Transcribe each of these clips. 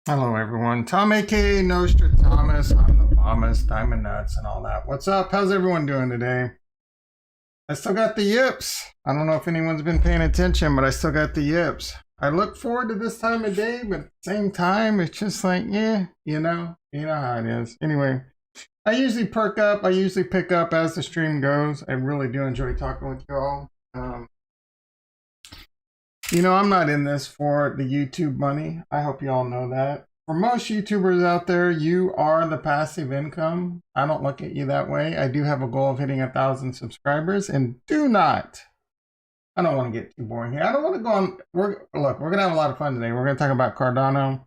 Hello everyone, Tom aka Nostradamus. I'm the bombest, diamond nuts and all that. What's up? How's everyone doing today? I still got the yips. I don't know if anyone's been paying attention, but I still got the yips. I look forward to this time of day, but at the same time, it's just like, yeah, you know how it is. Anyway, I usually perk up, I usually pick up as the stream goes. I really do enjoy talking with you all. I'm not in this for the YouTube money. I hope you all know that. For most YouTubers out there, you are the passive income. I don't look at you that way. I do have a goal of hitting 1,000 subscribers, and I don't want to get too boring here. I don't want to go on. Look, we're going to have a lot of fun today. We're going to talk about Cardano.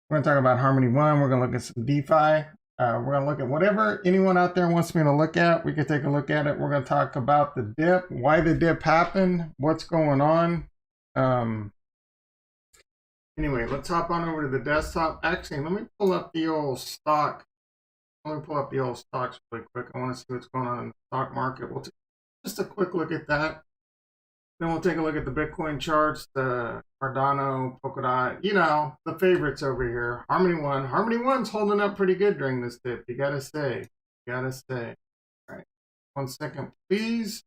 We're going to talk about Harmony One. We're going to look at some DeFi. We're going to look at whatever anyone out there wants me to look at. We can take a look at it. We're going to talk about the dip, why the dip happened, what's going on. Anyway, let's hop on over to the desktop. Actually, let me pull up the old stock. Let me pull up the old stocks really quick. I want to see what's going on in the stock market. We'll take just a quick look at that. Then we'll take a look at the Bitcoin charts, the Cardano, Polkadot, the favorites over here. Harmony One. Harmony One's holding up pretty good during this dip. You gotta say. You gotta say. All right. 1 second, please.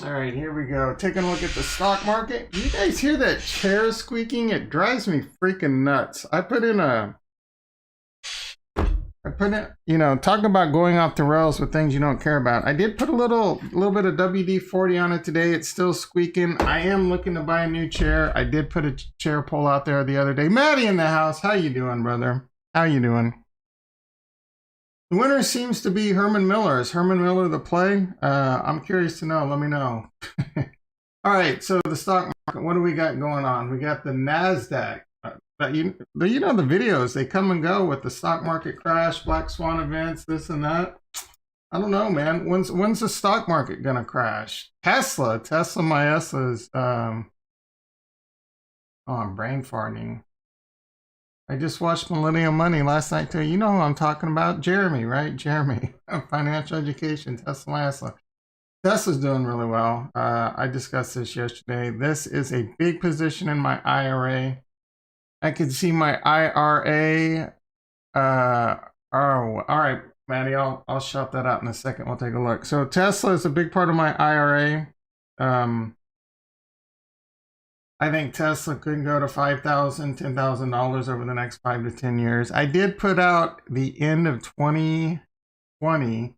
All right, here we go. Taking a look at the stock market. You guys hear that chair squeaking? It drives me freaking nuts. Talking about going off the rails with things you don't care about. I did put a little bit of WD-40 on it today. It's still squeaking. I am looking to buy a new chair. I did put a chair pull out there the other day. Maddie in the house. How you doing, brother? How you doing? The winner seems to be Herman Miller. Is Herman Miller the play? I'm curious to know. Let me know. All right, so the stock market, what do we got going on? We got the Nasdaq. You know the videos, they come and go with the stock market crash, black swan events, this and that. I don't know, man. When's the stock market gonna crash? Tesla, my Tesla's. Oh, I'm brain farting. I just watched Millennium Money last night too. You know who I'm talking about? Jeremy, right? Jeremy, financial education, Tesla. Tesla's doing really well. I discussed this yesterday. This is a big position in my IRA. I can see my IRA. All right, Maddie, I'll shout that out in a second. We'll take a look. So Tesla is a big part of my IRA. I think Tesla could go to $5,000, $10,000 over the next 5 to 10 years. I did put out the end of 2020,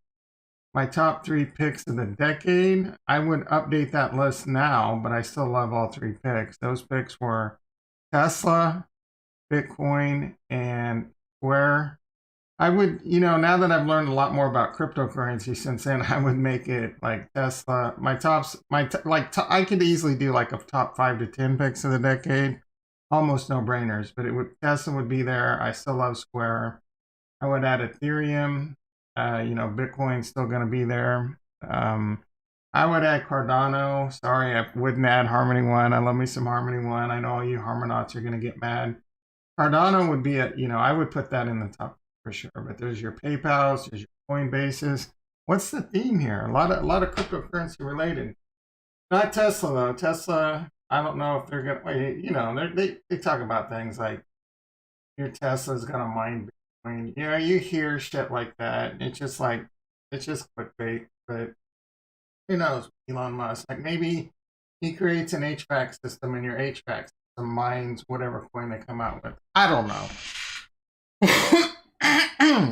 my top 3 picks of the decade. I would update that list now, but I still love all 3 picks. Those picks were Tesla, Bitcoin, and Square. I would, now that I've learned a lot more about cryptocurrency since then, I would make it like Tesla. I could easily do like a top 5 to 10 picks of the decade, almost no brainers. But Tesla would be there. I still love Square. I would add Ethereum. Bitcoin's still going to be there. I would add Cardano. Sorry, I wouldn't add Harmony One. I love me some Harmony One. I know all you Harmonauts are going to get mad. Cardano would be I would put that in the top for sure. But there's your PayPal's, there's your Coinbases. What's the theme here? A lot of cryptocurrency related. Not Tesla though. Tesla, I don't know if they're gonna. They talk about things like your Tesla's gonna mine Bitcoin. You hear shit like that. It's just clickbait. But who knows? Elon Musk, like maybe he creates an HVAC system in your HVAC system mines whatever coin they come out with. I don't know.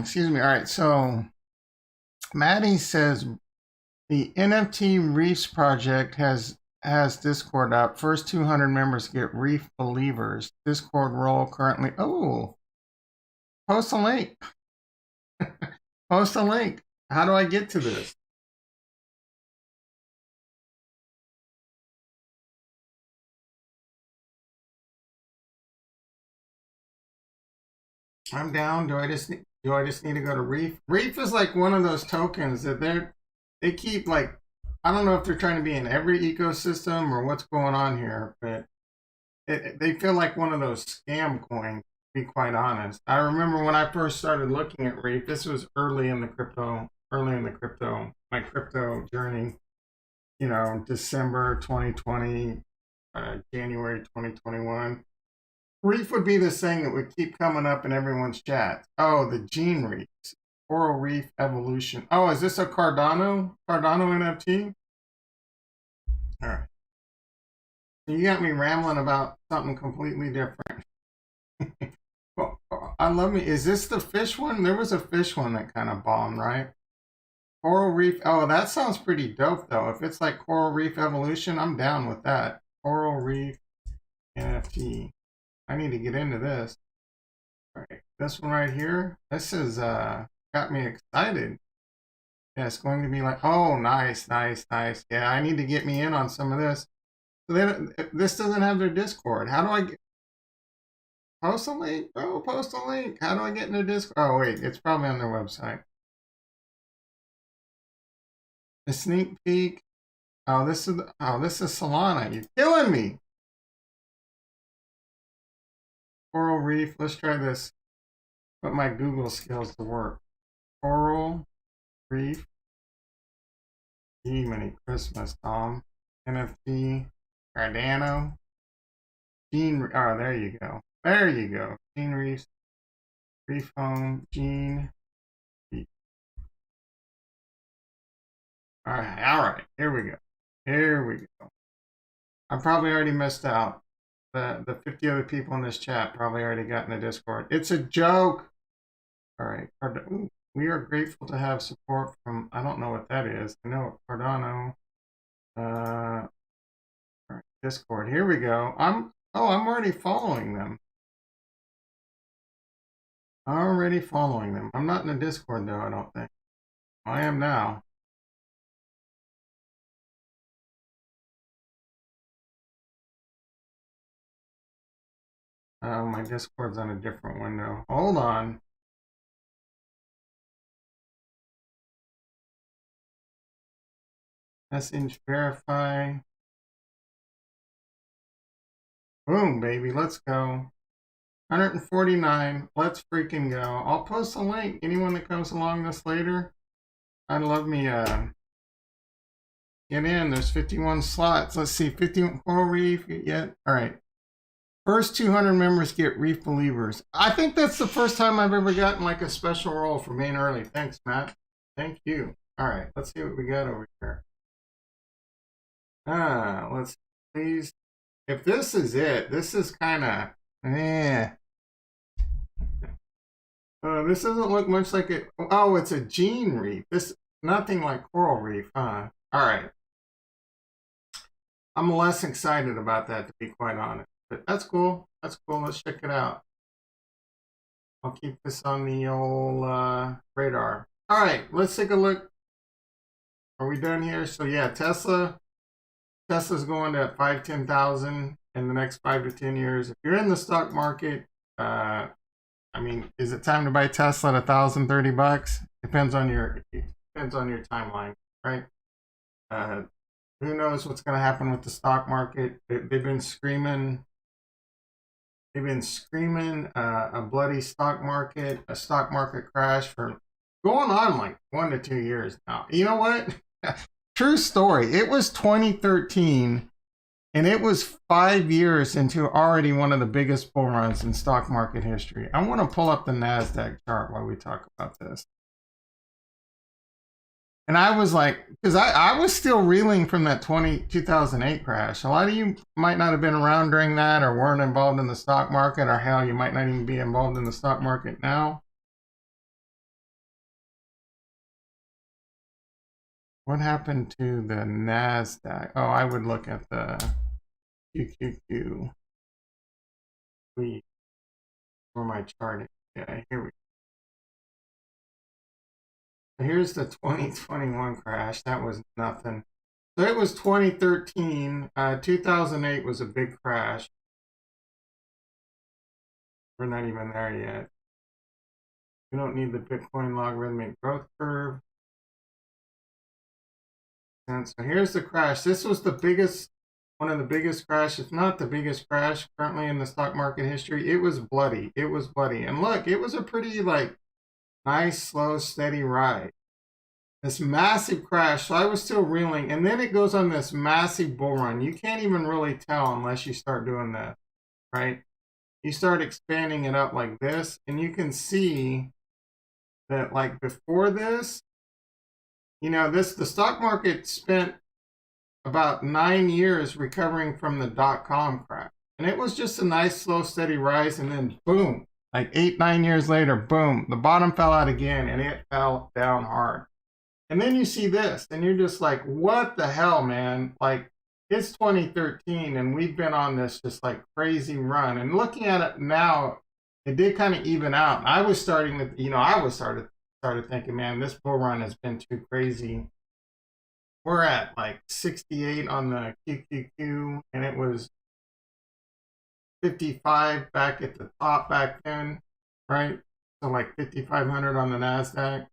Excuse me. All right, so Maddie says the NFT Reefs project has Discord up. First 200 members get Reef Believers. Discord role currently. Oh, post a link. Post a link. How do I get to this? I'm down. Do I just need to go to Reef? Reef is like one of those tokens that they keep like, I don't know if they're trying to be in every ecosystem or what's going on here, but they feel like one of those scam coins, to be quite honest. I remember when I first started looking at Reef, this was my crypto journey, December 2020, January 2021. Reef would be this thing that would keep coming up in everyone's chat. Oh, the Gene Reefs. Coral Reef Evolution. Oh, is this a Cardano? Cardano NFT? All right. You got me rambling about something completely different. Well, I love me. Is this the fish one? There was a fish one that kind of bombed, right? Coral Reef. Oh, that sounds pretty dope, though. If it's like Coral Reef Evolution, I'm down with that. Coral Reef NFT. I need to get into this. All right, this one right here. This is got me excited. Yeah, it's going to be like, oh, nice, nice, nice. Yeah, I need to get me in on some of this. So this doesn't have their Discord. How do I get post a link? Oh, post a link. How do I get in their Discord? Oh, wait, it's probably on their website. The sneak peek. Oh, this is Solana. You're killing me. Coral Reef. Let's try this. Put my Google skills to work. Coral Reef. Many Christmas, Tom. NFT. Cardano. Gene. Oh, there you go. There you go. Gene Reef. Reef Home. Gene. Reef. All right. Here we go. Here we go. I probably already missed out. The 50 other people in this chat probably already got in the Discord. It's a joke. All right. Ooh, we are grateful to have support from, I don't know what that is. I know Cardano. All right, Discord. Here we go. I'm already following them. Already following them. I'm not in the Discord though, I don't think. I am now. Oh, my Discord's on a different window. Hold on. Message verify. Boom, baby. Let's go. 149. Let's freaking go. I'll post a link. Anyone that comes along this later, I'd love me get in. There's 51 slots. Let's see. 51 Coral Reef. Yeah. All right. First 200 members get Reef Believers. I think that's the first time I've ever gotten like a special role for being early. Thanks, Matt. Thank you. All right, let's see what we got over here. Let's please. If this is it, this is kind of this doesn't look much like it. Oh, it's a Gene Reef. This nothing like Coral Reef, huh? All right. I'm less excited about that, to be quite honest. But that's cool. That's cool. Let's check it out. I'll keep this on the old radar. All right, let's take a look. Are we done here? So yeah, Tesla's going to 5-10,000 in the next 5 to 10 years. If you're in the stock market, I mean, is it time to buy Tesla at $1,030? Depends on your timeline, right? Who knows what's going to happen with the stock market? They've been screaming. They've been screaming a bloody stock market, a stock market crash for going on like 1 to 2 years now. You know what? True story. It was 2013, and it was 5 years into already one of the biggest bull runs in stock market history. I want to pull up the Nasdaq chart while we talk about this. And I was like, because I was still reeling from that 2008 crash. A lot of you might not have been around during that or weren't involved in the stock market, or hell, you might not even be involved in the stock market now. What happened to the Nasdaq? Oh, I would look at the QQQ. For my chart. Yeah, here we go. Here's the 2021 crash. That was nothing. So it was 2013. 2008 was a big crash. We're not even there yet. We don't need the Bitcoin logarithmic growth curve. And so here's the crash. This was the biggest, one of the biggest crashes, if not the biggest crash currently in the stock market history. It was bloody. It was bloody. And look, it was a pretty like nice, slow, steady ride. This massive crash. So I was still reeling. And then it goes on this massive bull run. You can't even really tell unless you start doing that, right? You start expanding it up like this, and you can see that like before this, you know, the stock market spent about 9 years recovering from the dot-com crash. And it was just a nice, slow, steady rise. And then boom, like 8, 9 years later, boom, the bottom fell out again and it fell down hard. And then you see this and you're just like, what the hell, man? Like it's 2013 and we've been on this just like crazy run. And looking at it now, it did kind of even out. I was starting to, you know, started thinking, man, this bull run has been too crazy. We're at like 68 on the QQQ, and it was 55 back at the top back then, right? So like 5,500 on the Nasdaq.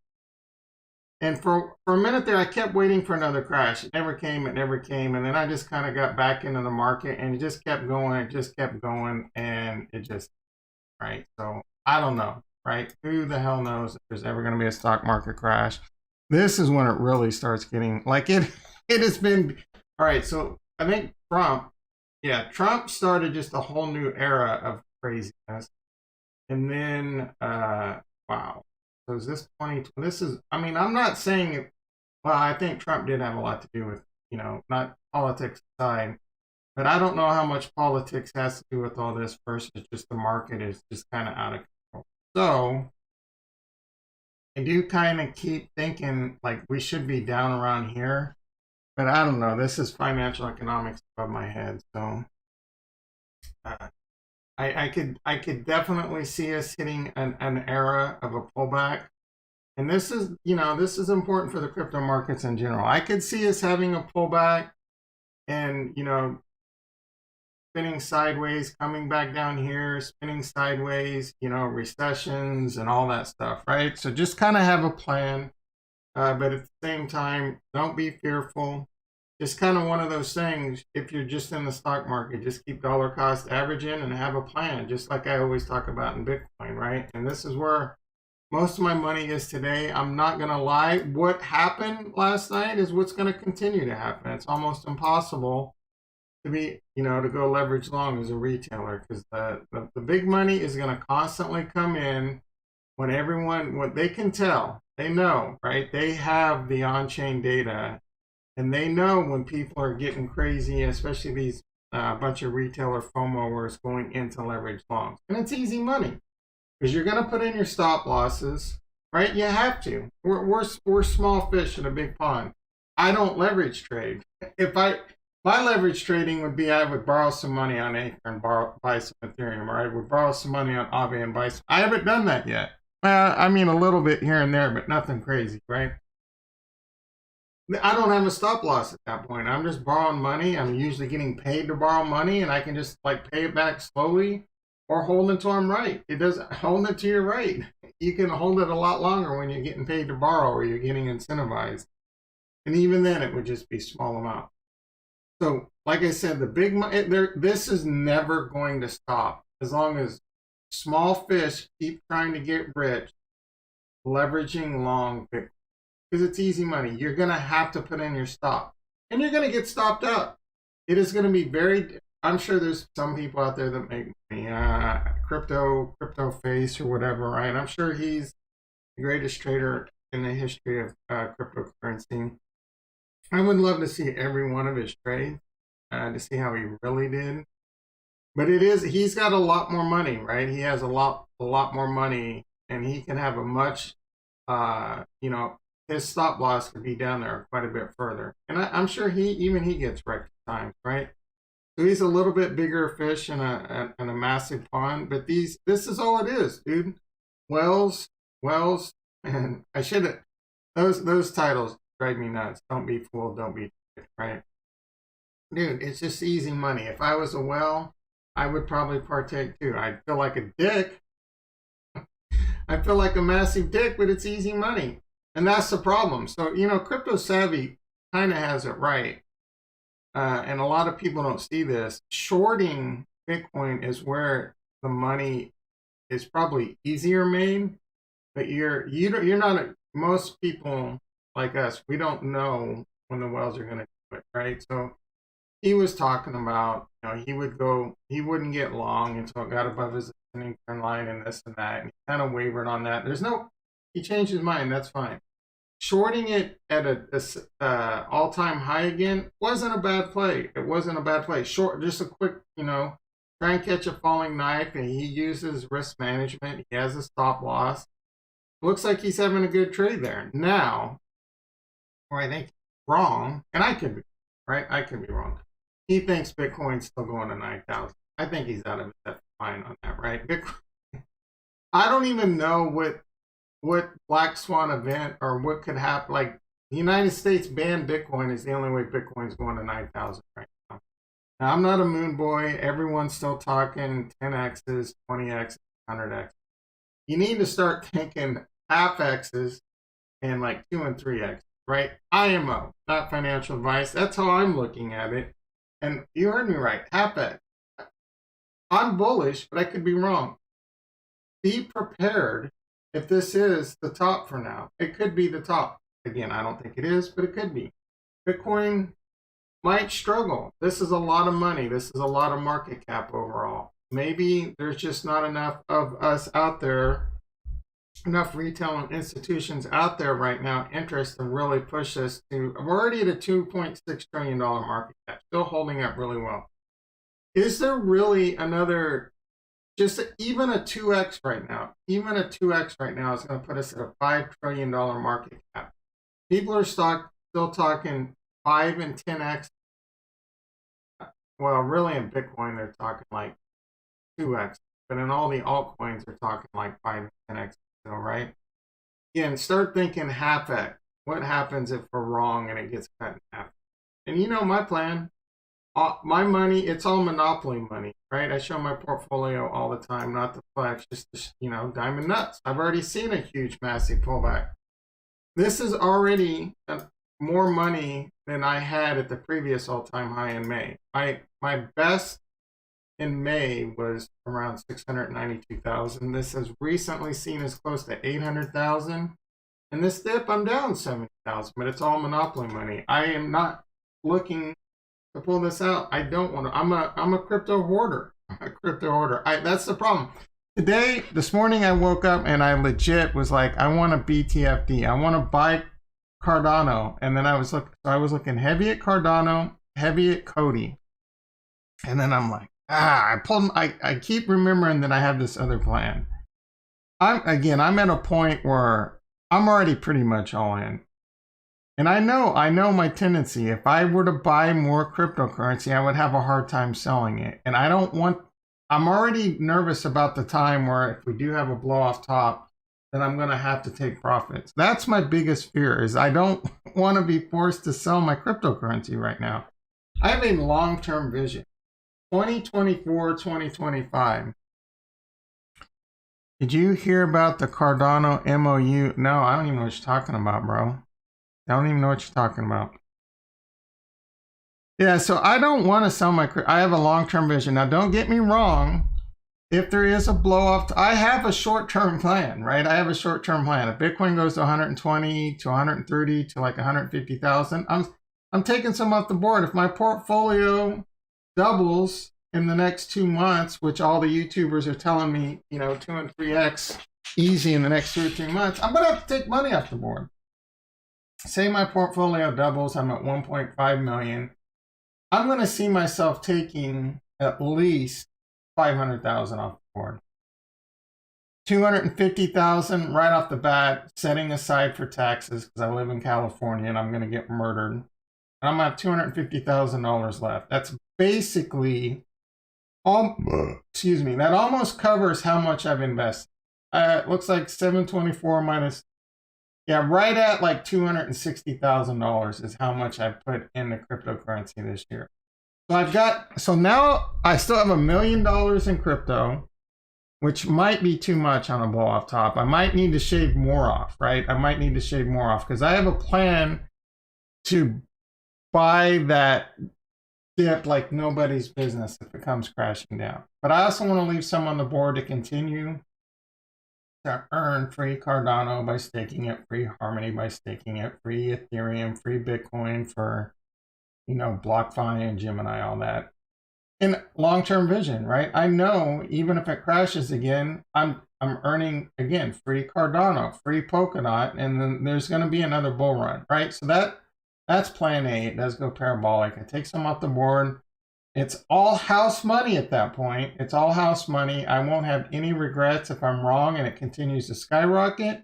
And for a minute there, I kept waiting for another crash. It never came. And then I just kind of got back into the market, and it just kept going. It just kept going, and it just, right? So I don't know, right? Who the hell knows if there's ever going to be a stock market crash? This is when it really starts getting like it has been. All right. So I think Trump started just a whole new era of craziness. And then, wow. So is this 2020? This is, I mean, I'm not saying it. Well, I think Trump did have a lot to do with, you know, not politics aside, but I don't know how much politics has to do with all this versus just the market is just kind of out of control. So I do kind of keep thinking like we should be down around here, but I don't know. This is financial economics above my head, so I could definitely see us hitting an era of a pullback, and this is, you know, this is important for the crypto markets in general. I could see us having a pullback, and you know, spinning sideways, coming back down here, spinning sideways, you know, recessions and all that stuff, right? So just kind of have a plan, but at the same time, don't be fearful. Just kind of one of those things, if you're just in the stock market, just keep dollar cost averaging and have a plan, just like I always talk about in Bitcoin, right? And this is where most of my money is today. I'm not going to lie. What happened last night is what's going to continue to happen. It's almost impossible to be, you know, to go leverage long as a retailer, because the big money is going to constantly come in when everyone, what they can tell, they know, right? They have the on-chain data, and they know when people are getting crazy, especially these bunch of retailer FOMOers going into leverage longs. And it's easy money because you're going to put in your stop losses, right? You have to. We're small fish in a big pond. I don't leverage trade. My leverage trading would be I would borrow some money on Anchor and buy some Ethereum, or I would borrow some money on Aave and buy some. I haven't done that yet. I mean, a little bit here and there, but nothing crazy, right? I don't have a stop loss at that point. I'm just borrowing money. I'm usually getting paid to borrow money, and I can just like pay it back slowly or hold until I'm right. It doesn't hold it to your right. You can hold it a lot longer when you're getting paid to borrow or you're getting incentivized. And even then, it would just be small amount. So, like I said, the big money, this is never going to stop as long as small fish keep trying to get rich, leveraging long Bitcoin, because it's easy money. You're going to have to put in your stop, and you're going to get stopped up. It is going to be very. I'm sure there's some people out there that make me crypto face or whatever, right? I'm sure he's the greatest trader in the history of cryptocurrency. I would love to see every one of his trades to see how he really did. But he's got a lot more money, right? He has a lot more money, and he can have a much, you know, his stop loss could be down there quite a bit further. And I'm sure he gets wrecked at times, right? So he's a little bit bigger fish in a massive pond. But this is all it is, dude. Wells, and I should have those titles drive me nuts. Don't be fooled, don't be tricked, right? Dude, it's just easy money. If I was a whale, I would probably partake too. I'd feel like a dick. I feel like a massive dick, but it's easy money. And that's the problem. So, you know, Crypto Savvy kind of has it right. And a lot of people don't see this. Shorting Bitcoin is where the money is probably easier made, but you're not most people like us. We don't know when the whales are going to do it, right? So he was talking about, you know, he wouldn't get long until it got above his ascending trend line and this and that, and he kind of wavered on that. He changed his mind. That's fine. Shorting it at a all-time high again wasn't a bad play. It wasn't a bad play. Short, just a quick, you know, try and catch a falling knife, and he uses risk management. He has a stop loss. Looks like he's having a good trade there. Now, where I think wrong, and I could be, right? I could be wrong. He thinks Bitcoin's still going to 9,000. I think he's out of his mind on that, right? Bitcoin, I don't even know what black swan event or what could happen. Like, the United States banned Bitcoin is the only way Bitcoin's going to 9,000 right now. Now, I'm not a moon boy. Everyone's still talking 10x's, 20x, 100x. You need to start thinking half x's and like 2 and 3x, right? IMO, not financial advice. That's how I'm looking at it. And you heard me right, half x. I'm bullish, but I could be wrong. Be prepared. If this is the top for now, it could be the top. Again, I don't think it is, but it could be. Bitcoin might struggle. This is a lot of money. This is a lot of market cap overall. Maybe there's just not enough of us out there, enough retail and institutions out there right now interest to really push us to, we're already at a $2.6 trillion market cap, still holding up really well. Is there really another, just even a 2x right now, even a 2x right now is going to put us at a $5 trillion market cap. People are still talking 5 and 10x. Well, really in Bitcoin, they're talking like 2x. But in all the altcoins, they're talking like 5 and 10x, right? Again, start thinking half x. What happens if we're wrong and it gets cut in half? And you know my plan. My money, it's all monopoly money, right? I show my portfolio all the time, not the flex, just, you know, diamond nuts. I've already seen a huge, massive pullback. This is already more money than I had at the previous all-time high in May. My best in May was around 692,000. This has recently seen as close to 800,000. And this dip, I'm down 70,000, but it's all monopoly money. I am not looking to pull this out. I don't want to. I'm a crypto hoarder. That's the problem. This morning I woke up and I legit was like, I want a BTFD. I want to buy Cardano. And then I was looking heavy at Cardano, heavy at Cody. And then I'm like, I keep remembering that I have this other plan. I'm at a point where I'm already pretty much all in. And I know my tendency. If I were to buy more cryptocurrency, I would have a hard time selling it. And I'm already nervous about the time where if we do have a blow off top, then I'm going to have to take profits. That's my biggest fear, is I don't want to be forced to sell my cryptocurrency right now. I have a long-term vision. 2024, 2025. Did you hear about the Cardano MOU? No, I don't even know what you're talking about, bro. I don't even know what you're talking about. Yeah, so I don't want to sell I have a long-term vision. Now, don't get me wrong. If there is a blow-off, I have a short-term plan, right? I have a short-term plan. If Bitcoin goes to 120, to 130, to like 150,000, I'm taking some off the board. If my portfolio doubles in the next 2 months, which all the YouTubers are telling me, 2 and 3x easy in the next 2 or 3 months, I'm going to have to take money off the board. Say my portfolio doubles, I'm at 1.5 million. I'm going to see myself taking at least 500,000 off the board. 250,000 right off the bat, setting aside for taxes because I live in California and I'm going to get murdered. And I'm at $250,000 left. That's basically that almost covers how much I've invested. It looks like 724 minus, right at like $260,000 is how much I put into cryptocurrency this year. So now I still have $1 million in crypto. which might be too much on a blow off top. I might need to shave more off, right? I might need to shave more off because I have a plan to buy that dip like nobody's business if it comes crashing down. But I also want to leave some on the board to continue to earn free Cardano by staking it, free Harmony by staking it, free Ethereum, free Bitcoin for, you know, BlockFi and Gemini, all that. In long-term vision, right? I know even if it crashes again, I'm earning again free Cardano, free Polkadot, and then there's going to be another bull run, right? So that's plan A. It does go parabolic. I take some off the board. It's all house money at that point. It's all house money. I won't have any regrets if I'm wrong and it continues to skyrocket.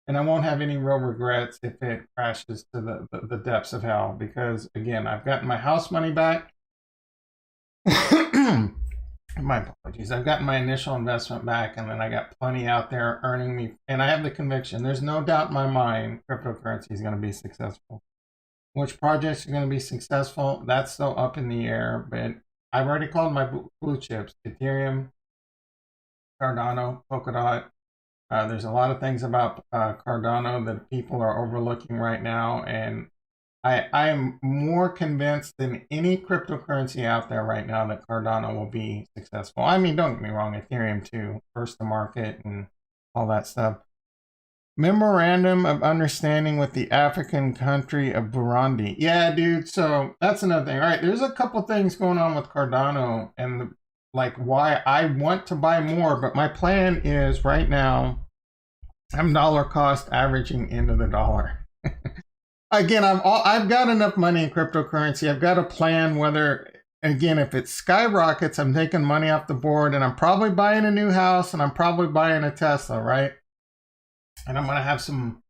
And I won't have any real regrets if it crashes to the depths of hell. Because, again, I've gotten my house money back. My apologies. I've gotten my initial investment back. And then I got plenty out there earning me. And I have the conviction. There's no doubt in my mind cryptocurrency is going to be successful. Which projects are going to be successful, that's still up in the air, but I've already called my blue chips: Ethereum, Cardano, Polkadot. There's a lot of things about Cardano that people are overlooking right now, and I am more convinced than any cryptocurrency out there right now that Cardano will be successful. I mean, don't get me wrong, Ethereum too, first to market and all that stuff. Memorandum of understanding with the African country of Burundi. Yeah, dude. So that's another thing. All right, there's a couple things going on with Cardano and like why I want to buy more, but my plan is right now I'm dollar cost averaging into the dollar. Again, I've got enough money in cryptocurrency. I've got a plan whether, again, if it skyrockets, I'm taking money off the board and I'm probably buying a new house and I'm probably buying a Tesla, right? And I'm going to have some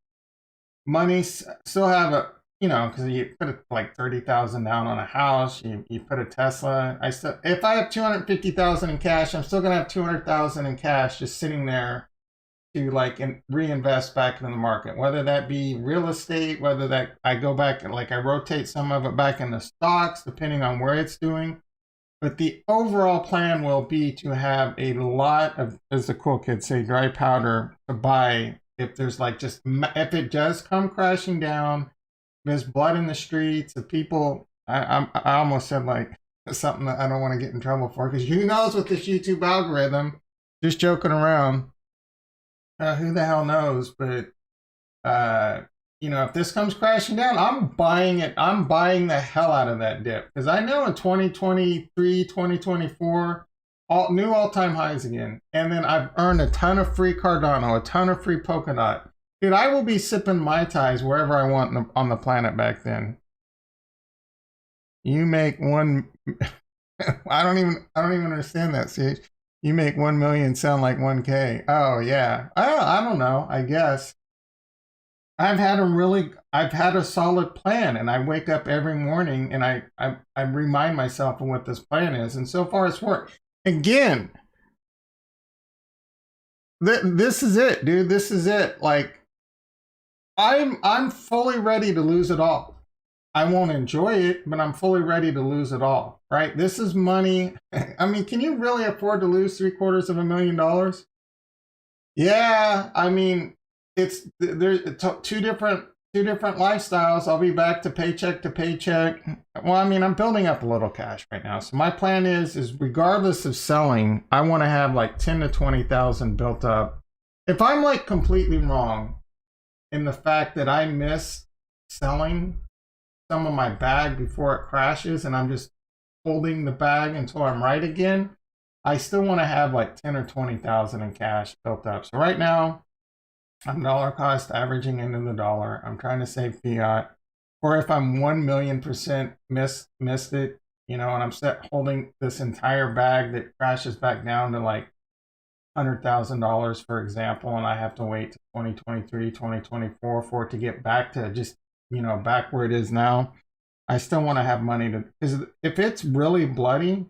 money, still have a, you know, because you put like 30,000 down on a house, you put a Tesla. If I have 250,000 in cash, I'm still going to have 200,000 in cash just sitting there to like reinvest back into the market, whether that be real estate, whether that I go back and like I rotate some of it back into stocks, depending on where it's doing. But the overall plan will be to have a lot of, as the cool kids say, dry powder to buy. If there's like just, if it does come crashing down, there's blood in the streets, the people, I almost said like something that I don't want to get in trouble for, because who knows with this YouTube algorithm, just joking around, who the hell knows, but, you know, if this comes crashing down, I'm buying it, I'm buying the hell out of that dip, because I know in 2023, 2024, new all-time highs again. And then I've earned a ton of free Cardano, a ton of free Polkadot. Dude, I will be sipping Mai Tais wherever I want on the planet back then. You make one... I don't even understand that, see? You make 1 million sound like 1K. Oh, yeah. I don't know, I guess. I've had a solid plan, and I wake up every morning and I remind myself of what this plan is. And so far it's worked. Again, this is it, dude. This is it. Like, I'm fully ready to lose it all. I won't enjoy it, but I'm fully ready to lose it all, right? This is money. I mean, can you really afford to lose $750,000? Yeah, I mean, there's two different lifestyles. I'll be back to paycheck. Well, I mean, I'm building up a little cash right now. So my plan is regardless of selling, I want to have like 10 to 20,000 built up. If I'm like completely wrong in the fact that I miss selling some of my bag before it crashes and I'm just holding the bag until I'm right again, I still want to have like 10 or 20,000 in cash built up. So right now, I'm dollar cost averaging into the dollar. I'm trying to save fiat. Or if I'm 1,000,000% missed it, you know, and I'm holding this entire bag that crashes back down to like $100,000, for example, and I have to wait to 2023, 2024 for it to get back to just, you know, back where it is now. I still want to have money to, because if it's really bloody,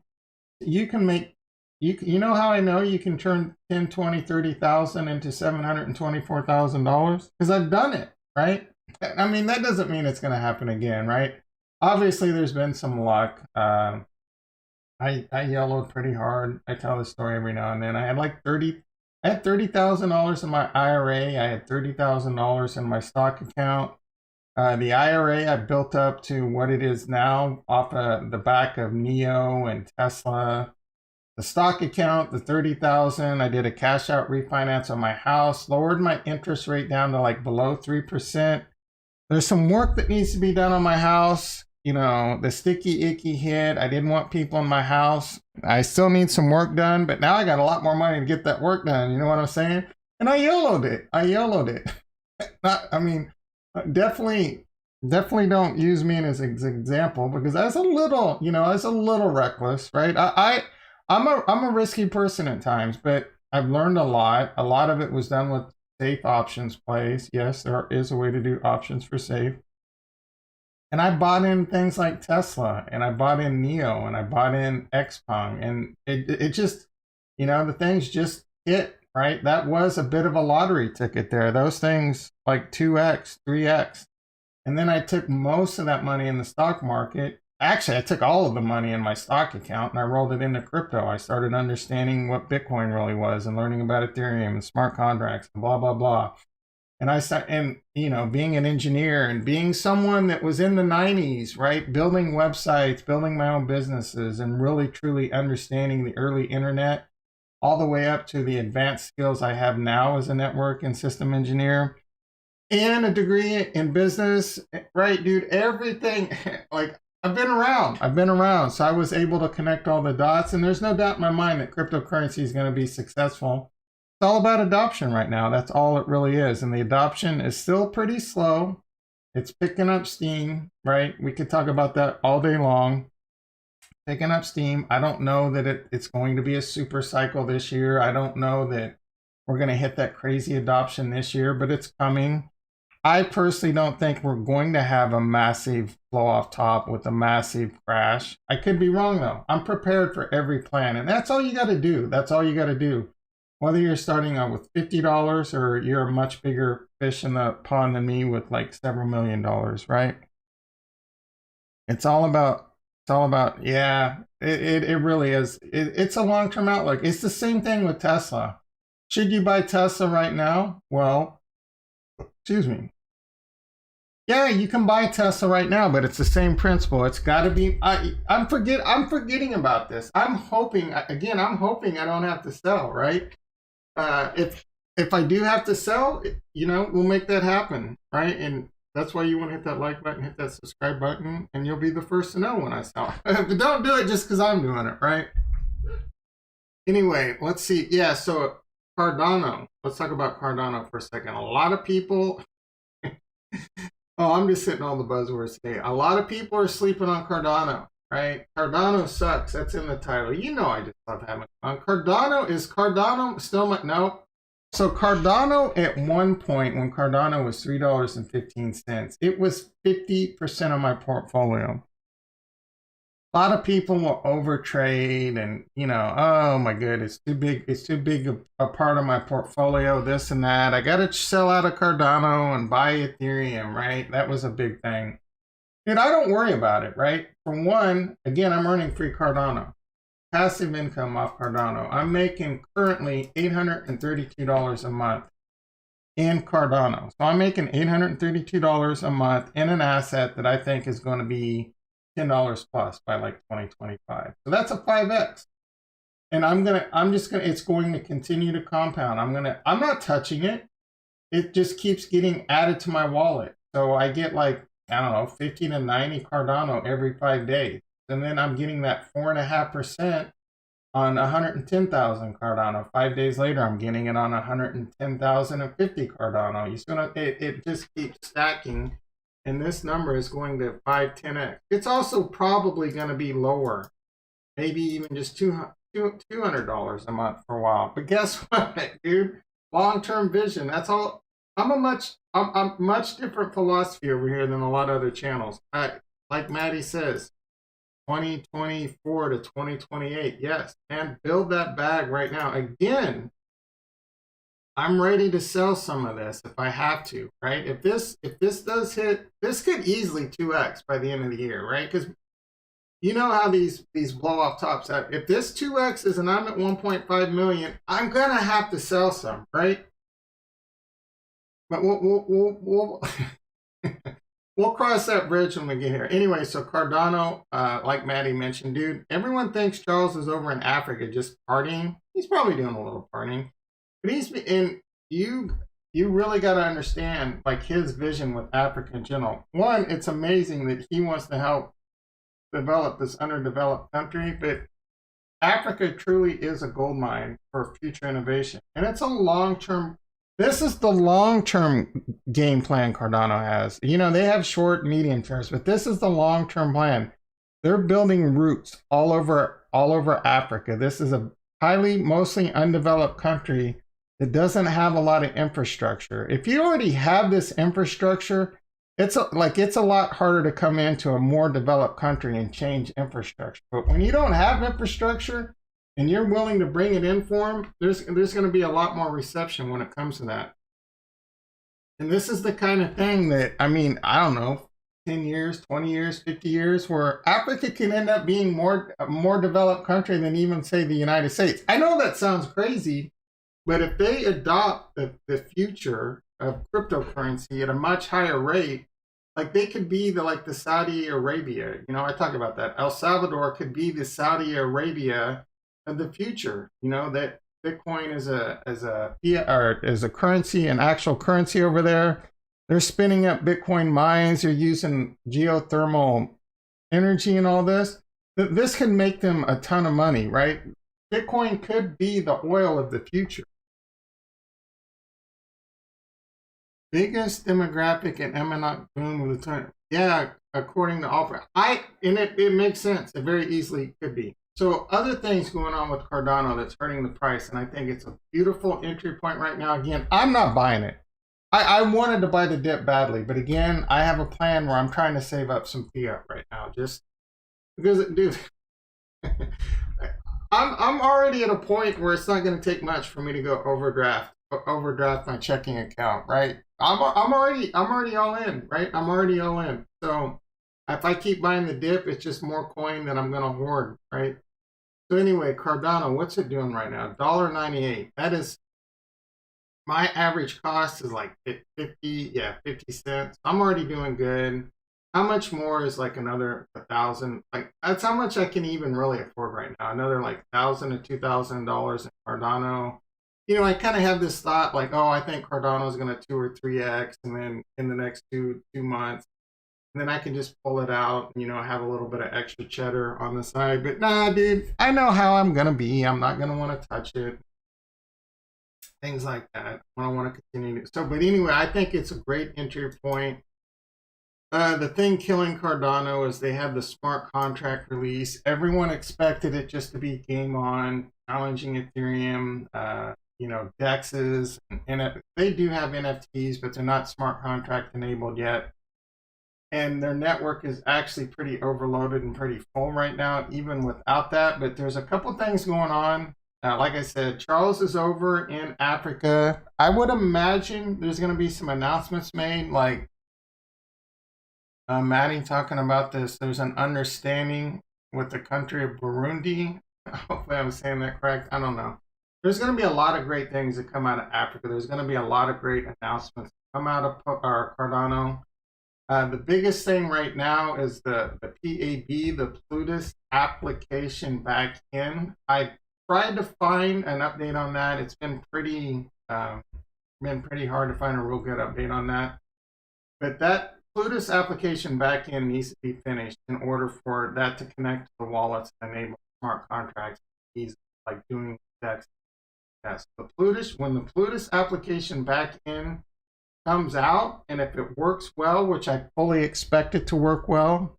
you can make, you know how I know you can turn 10, 20, 30,000 into $724,000? Because I've done it, right? I mean, that doesn't mean it's going to happen again, right? Obviously, there's been some luck. I yellowed pretty hard. I tell this story every now and then. I had like 30, I had $30,000 in my IRA. I had $30,000 in my stock account. The IRA I built up to what it is now off of the back of Neo and Tesla. The stock account, the 30,000, I did a cash out refinance on my house, lowered my interest rate down to like below 3%. There's some work that needs to be done on my house. You know, the sticky icky hit. I didn't want people in my house. I still need some work done, but now I got a lot more money to get that work done. You know what I'm saying? And I YOLO'd it. I YOLO'd it. I mean, definitely don't use me as an example, because I was a little, you know, I was a little reckless, right? I'm a risky person at times, but I've learned a lot. A lot of it was done with safe options plays. Yes, there is a way to do options for safe. And I bought in things like Tesla, and I bought in Neo, and I bought in Xpeng, and it just, you know, the things just hit, right? That was a bit of a lottery ticket there. Those things like 2x, 3x. And then I took most of that money in the stock market. Actually, I took all of the money in my stock account and I rolled it into crypto. I started understanding what Bitcoin really was and learning about Ethereum and smart contracts and blah, blah, blah. And I started, and you know, being an engineer and being someone that was in the 90s, right? Building websites, building my own businesses, and really truly understanding the early internet, all the way up to the advanced skills I have now as a network and system engineer, and a degree in business, right, dude? Everything, like, I've been around. So I was able to connect all the dots, and there's no doubt in my mind that cryptocurrency is going to be successful. It's all about adoption right now. That's all it really is. And the adoption is still pretty slow. It's picking up steam, right? We could talk about that all day long. Picking up steam. I don't know that it's going to be a super cycle this year. I don't know that we're going to hit that crazy adoption this year, but it's coming. I personally don't think we're going to have a massive blow off top with a massive crash. I could be wrong though. I'm prepared for every plan, and that's all you got to do. That's all you got to do. Whether you're starting out with $50 or you're a much bigger fish in the pond than me with like several $1 million, right? It's all about, yeah, it really is. It's a long-term outlook. It's the same thing with Tesla. Should you buy Tesla right now? Well, excuse me. Yeah, you can buy Tesla right now, but it's the same principle. It's got to be. I'm forgetting about this. I'm hoping I don't have to sell. Right? If I do have to sell, you know, we'll make that happen. Right? And that's why you want to hit that like button, hit that subscribe button, and you'll be the first to know when I sell. But don't do it just because I'm doing it. Right? Anyway, let's see. Yeah. So Cardano. Let's talk about Cardano for a second. A lot of people. Oh, I'm just hitting all the buzzwords today. A lot of people are sleeping on Cardano, right? Cardano sucks. That's in the title. You know I just love having on. Cardano still my, no. So Cardano at one point, when Cardano was $3.15, it was 50% of my portfolio. A lot of people will overtrade and, you know, oh my goodness, it's too big a part of my portfolio, this and that. I got to sell out of Cardano and buy Ethereum, right? That was a big thing. Dude, I don't worry about it, right? For one, again, I'm earning free Cardano. Passive income off Cardano. I'm making currently $832 a month in Cardano. So I'm making $832 a month in an asset that I think is going to be $10 plus by like 2025. So that's a 5x. And it's going to continue to compound. I'm not touching it. It just keeps getting added to my wallet. So I get like, I don't know, 50 to 90 Cardano every 5 days. And then I'm getting that 4.5% on 110,000 Cardano. 5 days later, I'm getting it on 110,050 Cardano. It just keeps stacking. And this number is going to 5-10x. It's also probably going to be lower, maybe even just $200 a month for a while. But guess what, dude? Long-term vision. That's all. I'm much different philosophy over here than a lot of other channels. Like Maddie says, 2024 to 2028. Yes, and build that bag right now. Again, I'm ready to sell some of this if I have to, right? If this does hit, this could easily 2x by the end of the year, right? Because You know how these blow off tops have. If this 2x is and I'm at 1.5 million, I'm gonna have to sell some, right? But we'll we'll cross that bridge when we get here. Anyway, so Cardano, like Maddie mentioned, dude, everyone thinks Charles is over in Africa just partying. He's probably doing a little partying, but he's in you really got to understand like his vision with Africa in general. One, it's amazing that he wants to help develop this underdeveloped country, but Africa truly is a gold mine for future innovation. And it's a long-term, this is the long-term game plan Cardano has. You know, they have short, medium terms, but this is the long-term plan. They're building roots all over Africa. This is a mostly undeveloped country that doesn't have a lot of infrastructure. If you already have this infrastructure, it's a lot harder to come into a more developed country and change infrastructure. But when you don't have infrastructure and you're willing to bring it in for them, there's going to be a lot more reception when it comes to that. And this is the kind of thing that, I mean, I don't know, 10 years, 20 years, 50 years, where Africa can end up being a more developed country than even, say, the United States. I know that sounds crazy, but if they adopt the future of cryptocurrency at a much higher rate, like they could be the Saudi Arabia. You know, I talk about that. El Salvador could be the Saudi Arabia of the future. You know, that Bitcoin is a currency, an actual currency over there. They're spinning up Bitcoin mines. They're using geothermal energy and all this. This can make them a ton of money, right? Bitcoin could be the oil of the future. Biggest demographic and economic boom of the time. Yeah, according to Alfred. It makes sense. It very easily could be. So other things going on with Cardano that's hurting the price, and I think it's a beautiful entry point right now. Again, I'm not buying it. I wanted to buy the dip badly, but again, I have a plan where I'm trying to save up some fiat right now, just because, dude. I'm already at a point where it's not going to take much for me to go overdraft my checking account, right? I'm already all in, right? I'm already all in. So if I keep buying the dip, it's just more coin that I'm going to hoard, right? So anyway, Cardano, what's it doing right now? $1.98. That is, my average cost is like 50 cents. I'm already doing good. How much more is like another 1,000? Like that's how much I can even really afford right now. Another like $1,000 to $2,000 in Cardano. You know, I kind of have this thought like, oh, I think Cardano is going to 2 or 3x, and then in the next two months, and then I can just pull it out, and, you know, have a little bit of extra cheddar on the side. But nah, dude, I know how I'm going to be. I'm not going to want to touch it. Things like that. I don't want to continue. So, but anyway, I think it's a great entry point. The thing killing Cardano is they had the smart contract release. Everyone expected it just to be game on, challenging Ethereum. You know, DEXs, and they do have NFTs, but they're not smart contract enabled yet. And their network is actually pretty overloaded and pretty full right now, even without that. But there's a couple things going on. Like I said, Charles is over in Africa. I would imagine there's going to be some announcements made, like Maddie talking about this. There's an understanding with the country of Burundi. Hopefully I'm saying that correct. I don't know. There's going to be a lot of great things that come out of Africa. There's going to be a lot of great announcements that come out of Cardano. The biggest thing right now is the PAB, the Plutus application back in. I tried to find an update on that. It's been pretty hard to find a real good update on that. But that Plutus application back in needs to be finished in order for that to connect to the wallets and enable smart contracts, easy, like doing DEX. Yes, when the Plutus application back in comes out, and if it works well, which I fully expect it to work well,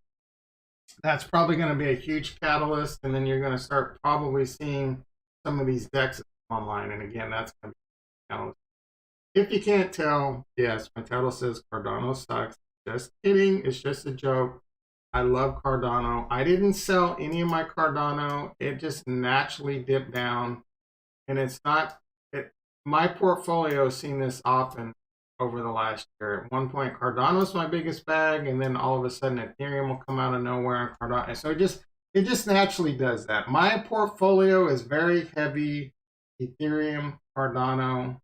that's probably going to be a huge catalyst, and then you're going to start probably seeing some of these DEXs online. And again, that's going to be a catalyst. If you can't tell, yes, my title says Cardano sucks. Just kidding. It's just a joke. I love Cardano. I didn't sell any of my Cardano. It just naturally dipped down. And it's not, my portfolio has seen this often over the last year. At one point, Cardano's my biggest bag, and then all of a sudden Ethereum will come out of nowhere and Cardano. So It just naturally does that. My portfolio is very heavy Ethereum, Cardano,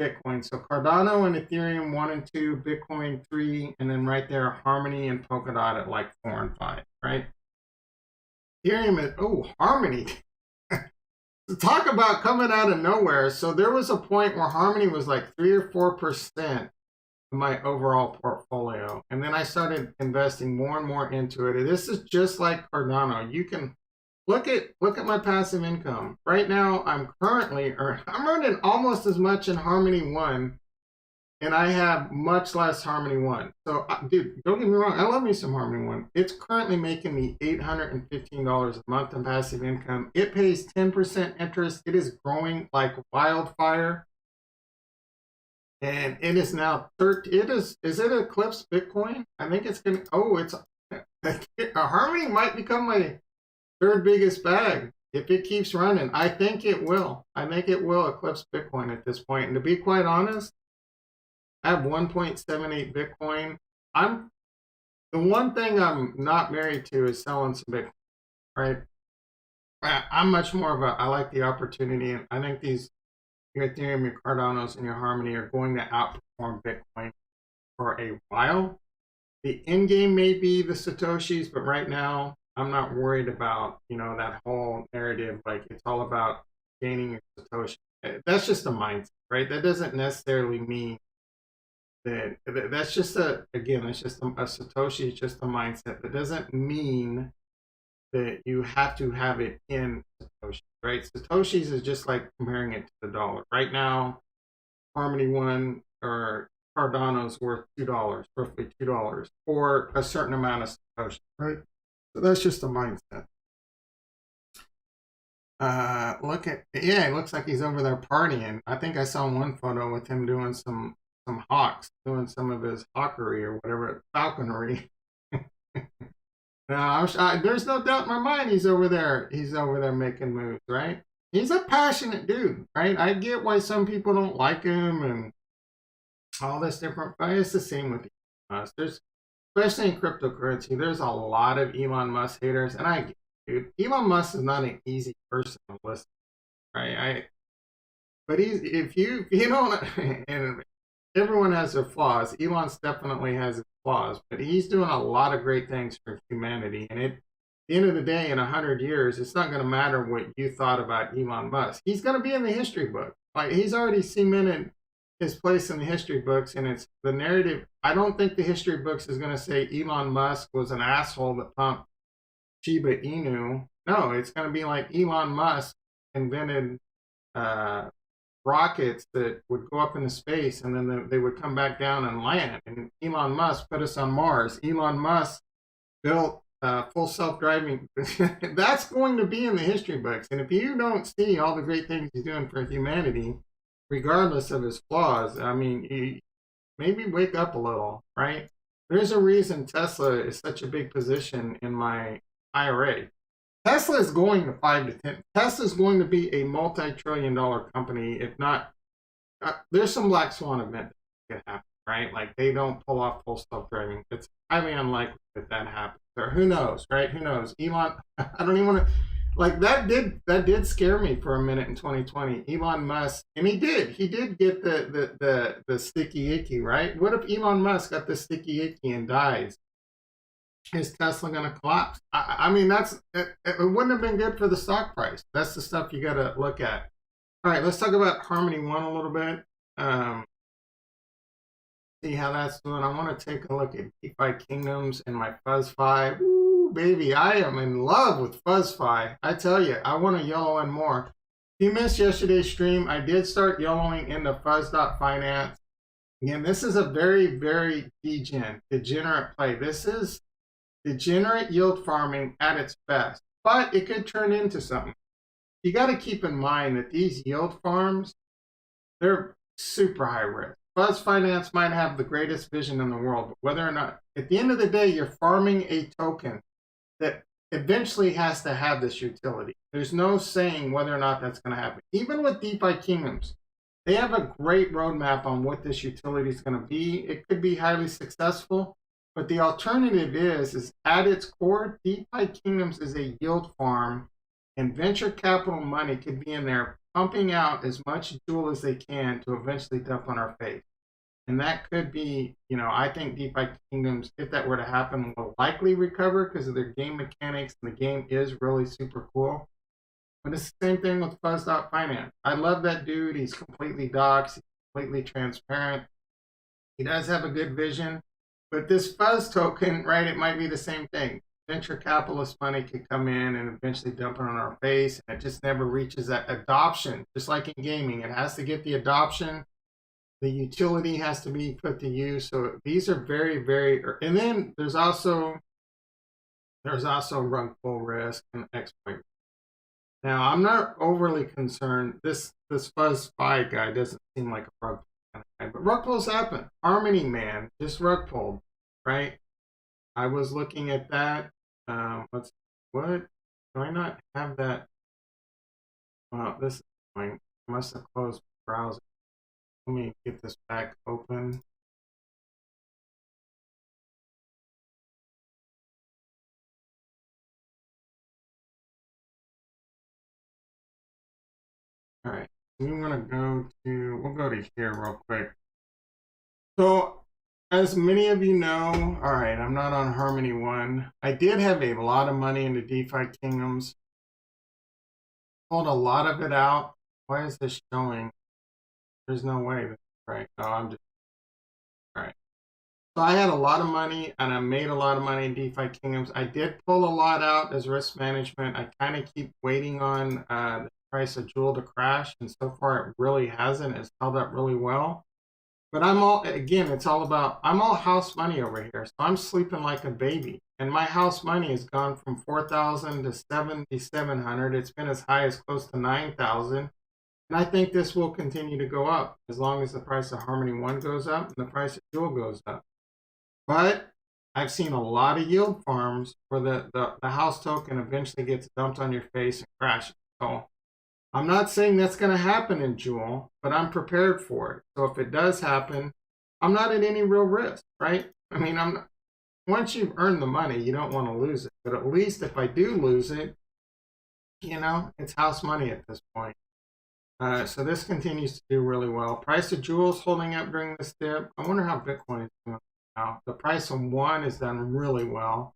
Bitcoin. So Cardano and Ethereum 1 and 2, Bitcoin 3, and then right there Harmony and Polkadot at like 4 and 5, right? Ethereum is, oh, Harmony. Talk about coming out of nowhere. So there was a point where Harmony was like 3 or 4% of my overall portfolio. And then I started investing more and more into it. And this is just like Cardano. You can look at my passive income. Right now, I'm earning almost as much in Harmony 1, and I have much less Harmony 1. So, dude, don't get me wrong. I love me some Harmony 1. It's currently making me $815 a month in passive income. It pays 10% interest. It is growing like wildfire. And it is now is it eclipsed Bitcoin? I think it's going to, Harmony might become my third biggest bag if it keeps running. I think it will. I think it will eclipse Bitcoin at this point. And to be quite honest, I have 1.78 Bitcoin. The one thing I'm not married to is selling some Bitcoin, right? I'm much more of I like the opportunity, and I think your Ethereum, your Cardanos, and your Harmony are going to outperform Bitcoin for a while. The end game may be the Satoshis, but right now I'm not worried about, that whole narrative. Like, it's all about gaining your Satoshi. That's just a mindset, right? That doesn't necessarily mean that's just a Satoshi. It's just a mindset. That doesn't mean that you have to have it in Satoshi, right? Satoshis is just like comparing it to the dollar. Right now, Harmony 1 or Cardano's worth $2, roughly $2, or a certain amount of Satoshi, right? So that's just a mindset. It looks like he's over there partying. I think I saw one photo with him doing some hawks, doing some of his hawkery or whatever, falconry. There's no doubt in my mind he's over there making moves, right? He's a passionate dude, right? I get why some people don't like him and all this different, but it's the same with us. Especially in cryptocurrency, there's a lot of Elon Musk haters, and I get it, dude. Elon Musk is not an easy person to listen, right? But if you don't, and everyone has their flaws. Elon's definitely has his flaws, but he's doing a lot of great things for humanity. And at the end of the day, in 100 years, it's not going to matter what you thought about Elon Musk. He's going to be in the history book. Like, he's already cemented his place in the history books, and it's the narrative. I don't think the history books is going to say Elon Musk was an asshole that pumped Shiba Inu. No, it's going to be like Elon Musk invented rockets that would go up into space, and then they would come back down and land. And Elon Musk put us on Mars. Elon Musk built full self-driving. That's going to be in the history books. And if you don't see all the great things he's doing for humanity, regardless of his flaws, I mean, maybe wake up a little, right? There's a reason Tesla is such a big position in my IRA. Tesla is going to 5 to 10. Tesla is going to be a multi-trillion-dollar company. If not, there's some black swan event that could happen, right? Like, they don't pull off full self-driving. It's highly unlikely that happens. Or who knows, right? Who knows? Elon, I don't even want to. Like, that did scare me for a minute in 2020. Elon Musk, and he did get the sticky icky, right? What if Elon Musk got the sticky icky and dies? Is Tesla going to collapse? I mean, it wouldn't have been good for the stock price. That's the stuff you got to look at. All right, let's talk about Harmony 1 a little bit. See how that's doing. I want to take a look at DeFi Kingdoms and my FuzzFi. Ooh, baby, I am in love with FuzzFi. I tell you, I want to YOLO in more. If you missed yesterday's stream, I did start YOLOing into Fuzz.finance. Again, this is a very, very degenerate play. This is degenerate yield farming at its best, but it could turn into something. You got to keep in mind that these yield farms, they're super high risk. Fuzz Finance might have the greatest vision in the world, but whether or not, at the end of the day, you're farming a token that eventually has to have this utility. There's no saying whether or not that's going to happen. Even with DeFi Kingdoms, they have a great roadmap on what this utility is going to be. It could be highly successful. But the alternative is at its core, DeFi Kingdoms is a yield farm, and venture capital money could be in there pumping out as much jewel as they can to eventually dump on our face. And that could be, I think DeFi Kingdoms, if that were to happen, will likely recover because of their game mechanics, and the game is really super cool. But it's the same thing with Fuzz.finance. I love that dude. He's completely doxed, he's completely transparent. He does have a good vision. But this Fuzz token, right, it might be the same thing. Venture capitalist money could come in and eventually dump it on our face, and it just never reaches that adoption. Just like in gaming, it has to get the adoption. The utility has to be put to use. So these are very, very, and then there's also rug pull risk and exploit. Now, I'm not overly concerned. This Fuzz 5 guy doesn't seem like a rug pull guy, but rug pulls happen. Harmony Man just rug pulled, right? I was looking at that. What? Do I not have that? Well, this is annoying. I must have closed the browser. Let me get this back open. All right, we'll go to here real quick. So, as many of you know, all right, I'm not on Harmony One. I did have a lot of money into DeFi Kingdoms. Pulled a lot of it out. Why is this showing? There's no way. Right? No, I'm just all right. So I had a lot of money, and I made a lot of money in DeFi Kingdoms. I did pull a lot out as risk management. I kind of keep waiting on the price of Jewel to crash, and so far it really hasn't. It's held up really well. But I'm all house money over here. So I'm sleeping like a baby. And my house money has gone from 4,000 to 7,700. It's been as high as close to 9,000. And I think this will continue to go up as long as the price of Harmony One goes up and the price of Jewel goes up. But I've seen a lot of yield farms where the house token eventually gets dumped on your face and crashes. So I'm not saying that's going to happen in Jewel, but I'm prepared for it. So if it does happen, I'm not at any real risk, right? I mean, once you've earned the money, you don't want to lose it. But at least if I do lose it, it's house money at this point. So this continues to do really well. Price of Jewels holding up during this dip. I wonder how Bitcoin is doing now. The price of one has done really well.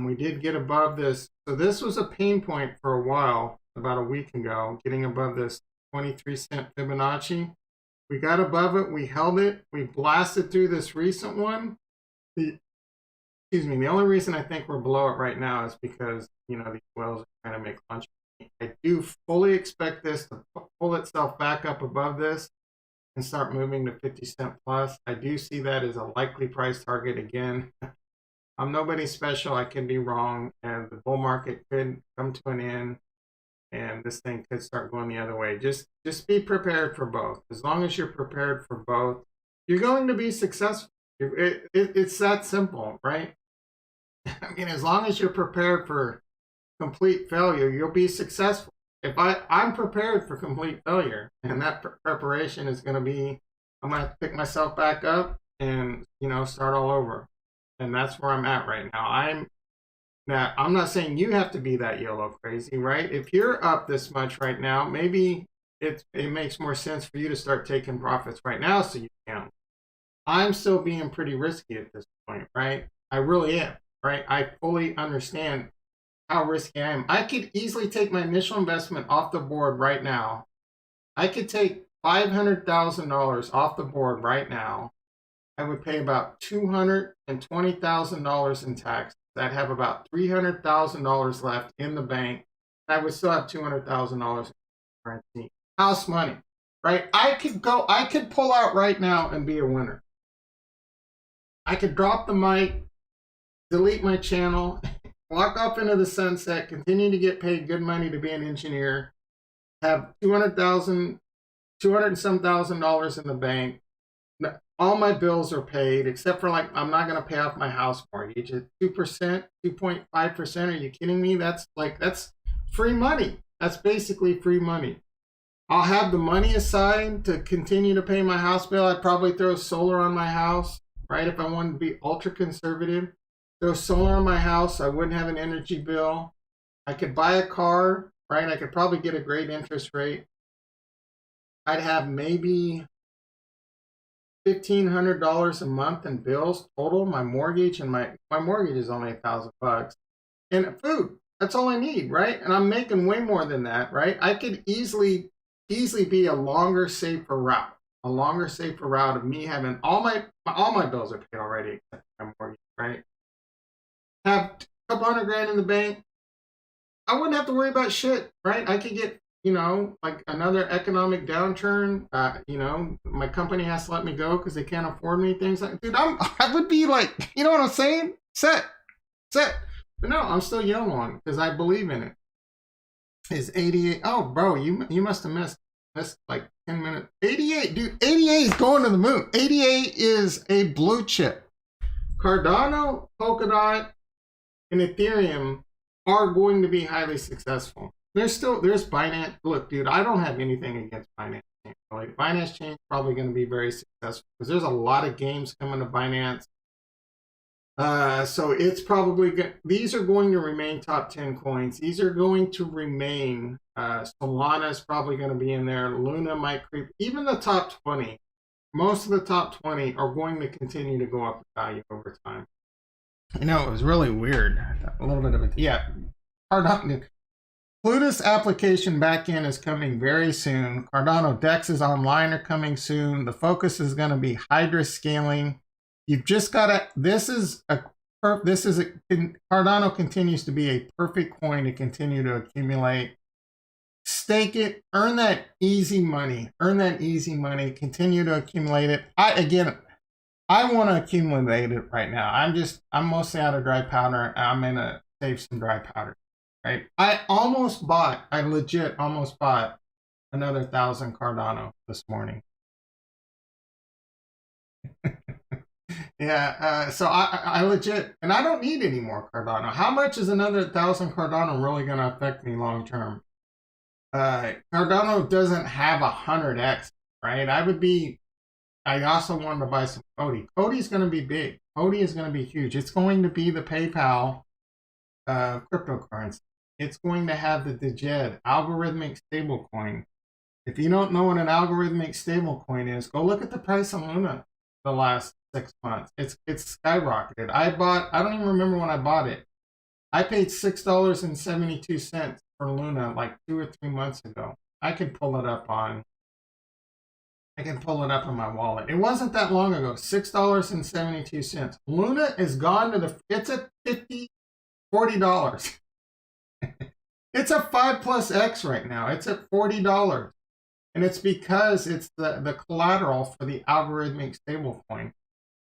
We did get above this. So this was a pain point for a while, about a week ago, getting above this 23-cent Fibonacci. We got above it. We held it. We blasted through this recent one. The only reason I think we're below it right now is because, these whales are trying to make lunch. I do fully expect this to pull itself back up above this and start moving to 50 cent plus. I do see that as a likely price target again. I'm nobody special. I can be wrong, and the bull market could come to an end, and this thing could start going the other way. Just be prepared for both. As long as you're prepared for both, you're going to be successful. It's that simple, right? I mean, as long as you're prepared for complete failure, you'll be successful. If I'm prepared for complete failure, and that preparation is going to be, I'm going to pick myself back up and start all over, and that's where I'm at right now. I'm not saying you have to be that YOLO crazy, right? If you're up this much right now, maybe it makes more sense for you to start taking profits right now so you can. I'm still being pretty risky at this point, right? I really am, right? I fully understand how risky I am. I could easily take my initial investment off the board right now. I could take $500,000 off the board right now. I would pay about $220,000 in tax. I'd have about $300,000 left in the bank. I would still have $200,000 in currency. House money, right? I could pull out right now and be a winner. I could drop the mic, delete my channel, walk off into the sunset, continue to get paid good money to be an engineer, have $200,000 and some $1,000 in the bank. All my bills are paid, except for I'm not going to pay off my house mortgage at 2%, 2.5%. Are you kidding me? That's free money. That's basically free money. I'll have the money aside to continue to pay my house bill. I'd probably throw solar on my house. right? If I wanted to be ultra conservative, throw solar on my house, I wouldn't have an energy bill. I could buy a car, right? I could probably get a great interest rate. I'd have maybe $1,500 a month in bills total. My mortgage and my mortgage is only $1,000, and food. That's all I need, right? And I'm making way more than that, right? I could easily be a longer, safer route. A longer, safer route of me having all my bills are paid already except my mortgage, right? Have a couple $100,000 in the bank. I wouldn't have to worry about shit, right? I could get, like another economic downturn. My company has to let me go because they can't afford me. Things like, dude, I would be like, you know what I'm saying? Set. But no, I'm still young on because I believe in it. Is 88? Oh, bro, you must have missed like 10 minutes. 88, dude. 88 is going to the moon. 88 is a blue chip. Cardano, Polkadot, and Ethereum are going to be highly successful. There's Binance. Look, dude, I don't have anything against Binance Chain. Like, Binance Chain is probably going to be very successful because there's a lot of games coming to Binance. So it's probably these are going to remain top 10 coins. These are going to remain. Solana is probably going to be in there. Luna might creep. Even the top 20, most of the top 20 are going to continue to go up in value over time. It was really weird. A little bit of it. Yeah. Cardano. Plutus application backend is coming very soon. Cardano DEXs online are coming soon. The focus is going to be Hydra scaling. You've just got to, Cardano continues to be a perfect coin to continue to accumulate. Stake it, earn that easy money, continue to accumulate it. I want to accumulate it right now. I'm mostly out of dry powder. I'm going to save some dry powder, right? I legit almost bought another 1,000 Cardano this morning. Yeah, so I legit, and I don't need any more Cardano. How much is another 1,000 Cardano really going to affect me long term? Cardano doesn't have 100x, right? I also wanted to buy some Cody. Cody's going to be big. Cody is going to be huge. It's going to be the PayPal cryptocurrency. It's going to have the DJED, algorithmic stablecoin. If you don't know what an algorithmic stablecoin is, go look at the price of Luna the last 6 months. It's skyrocketed. I don't even remember when I bought it. I paid $6.72 for Luna like 2 or 3 months ago. I can pull it up in my wallet. It wasn't that long ago. $6.72. Luna is gone to it's at $40. It's a 5+X right now. It's at $40. And it's because it's the collateral for the algorithmic stablecoin.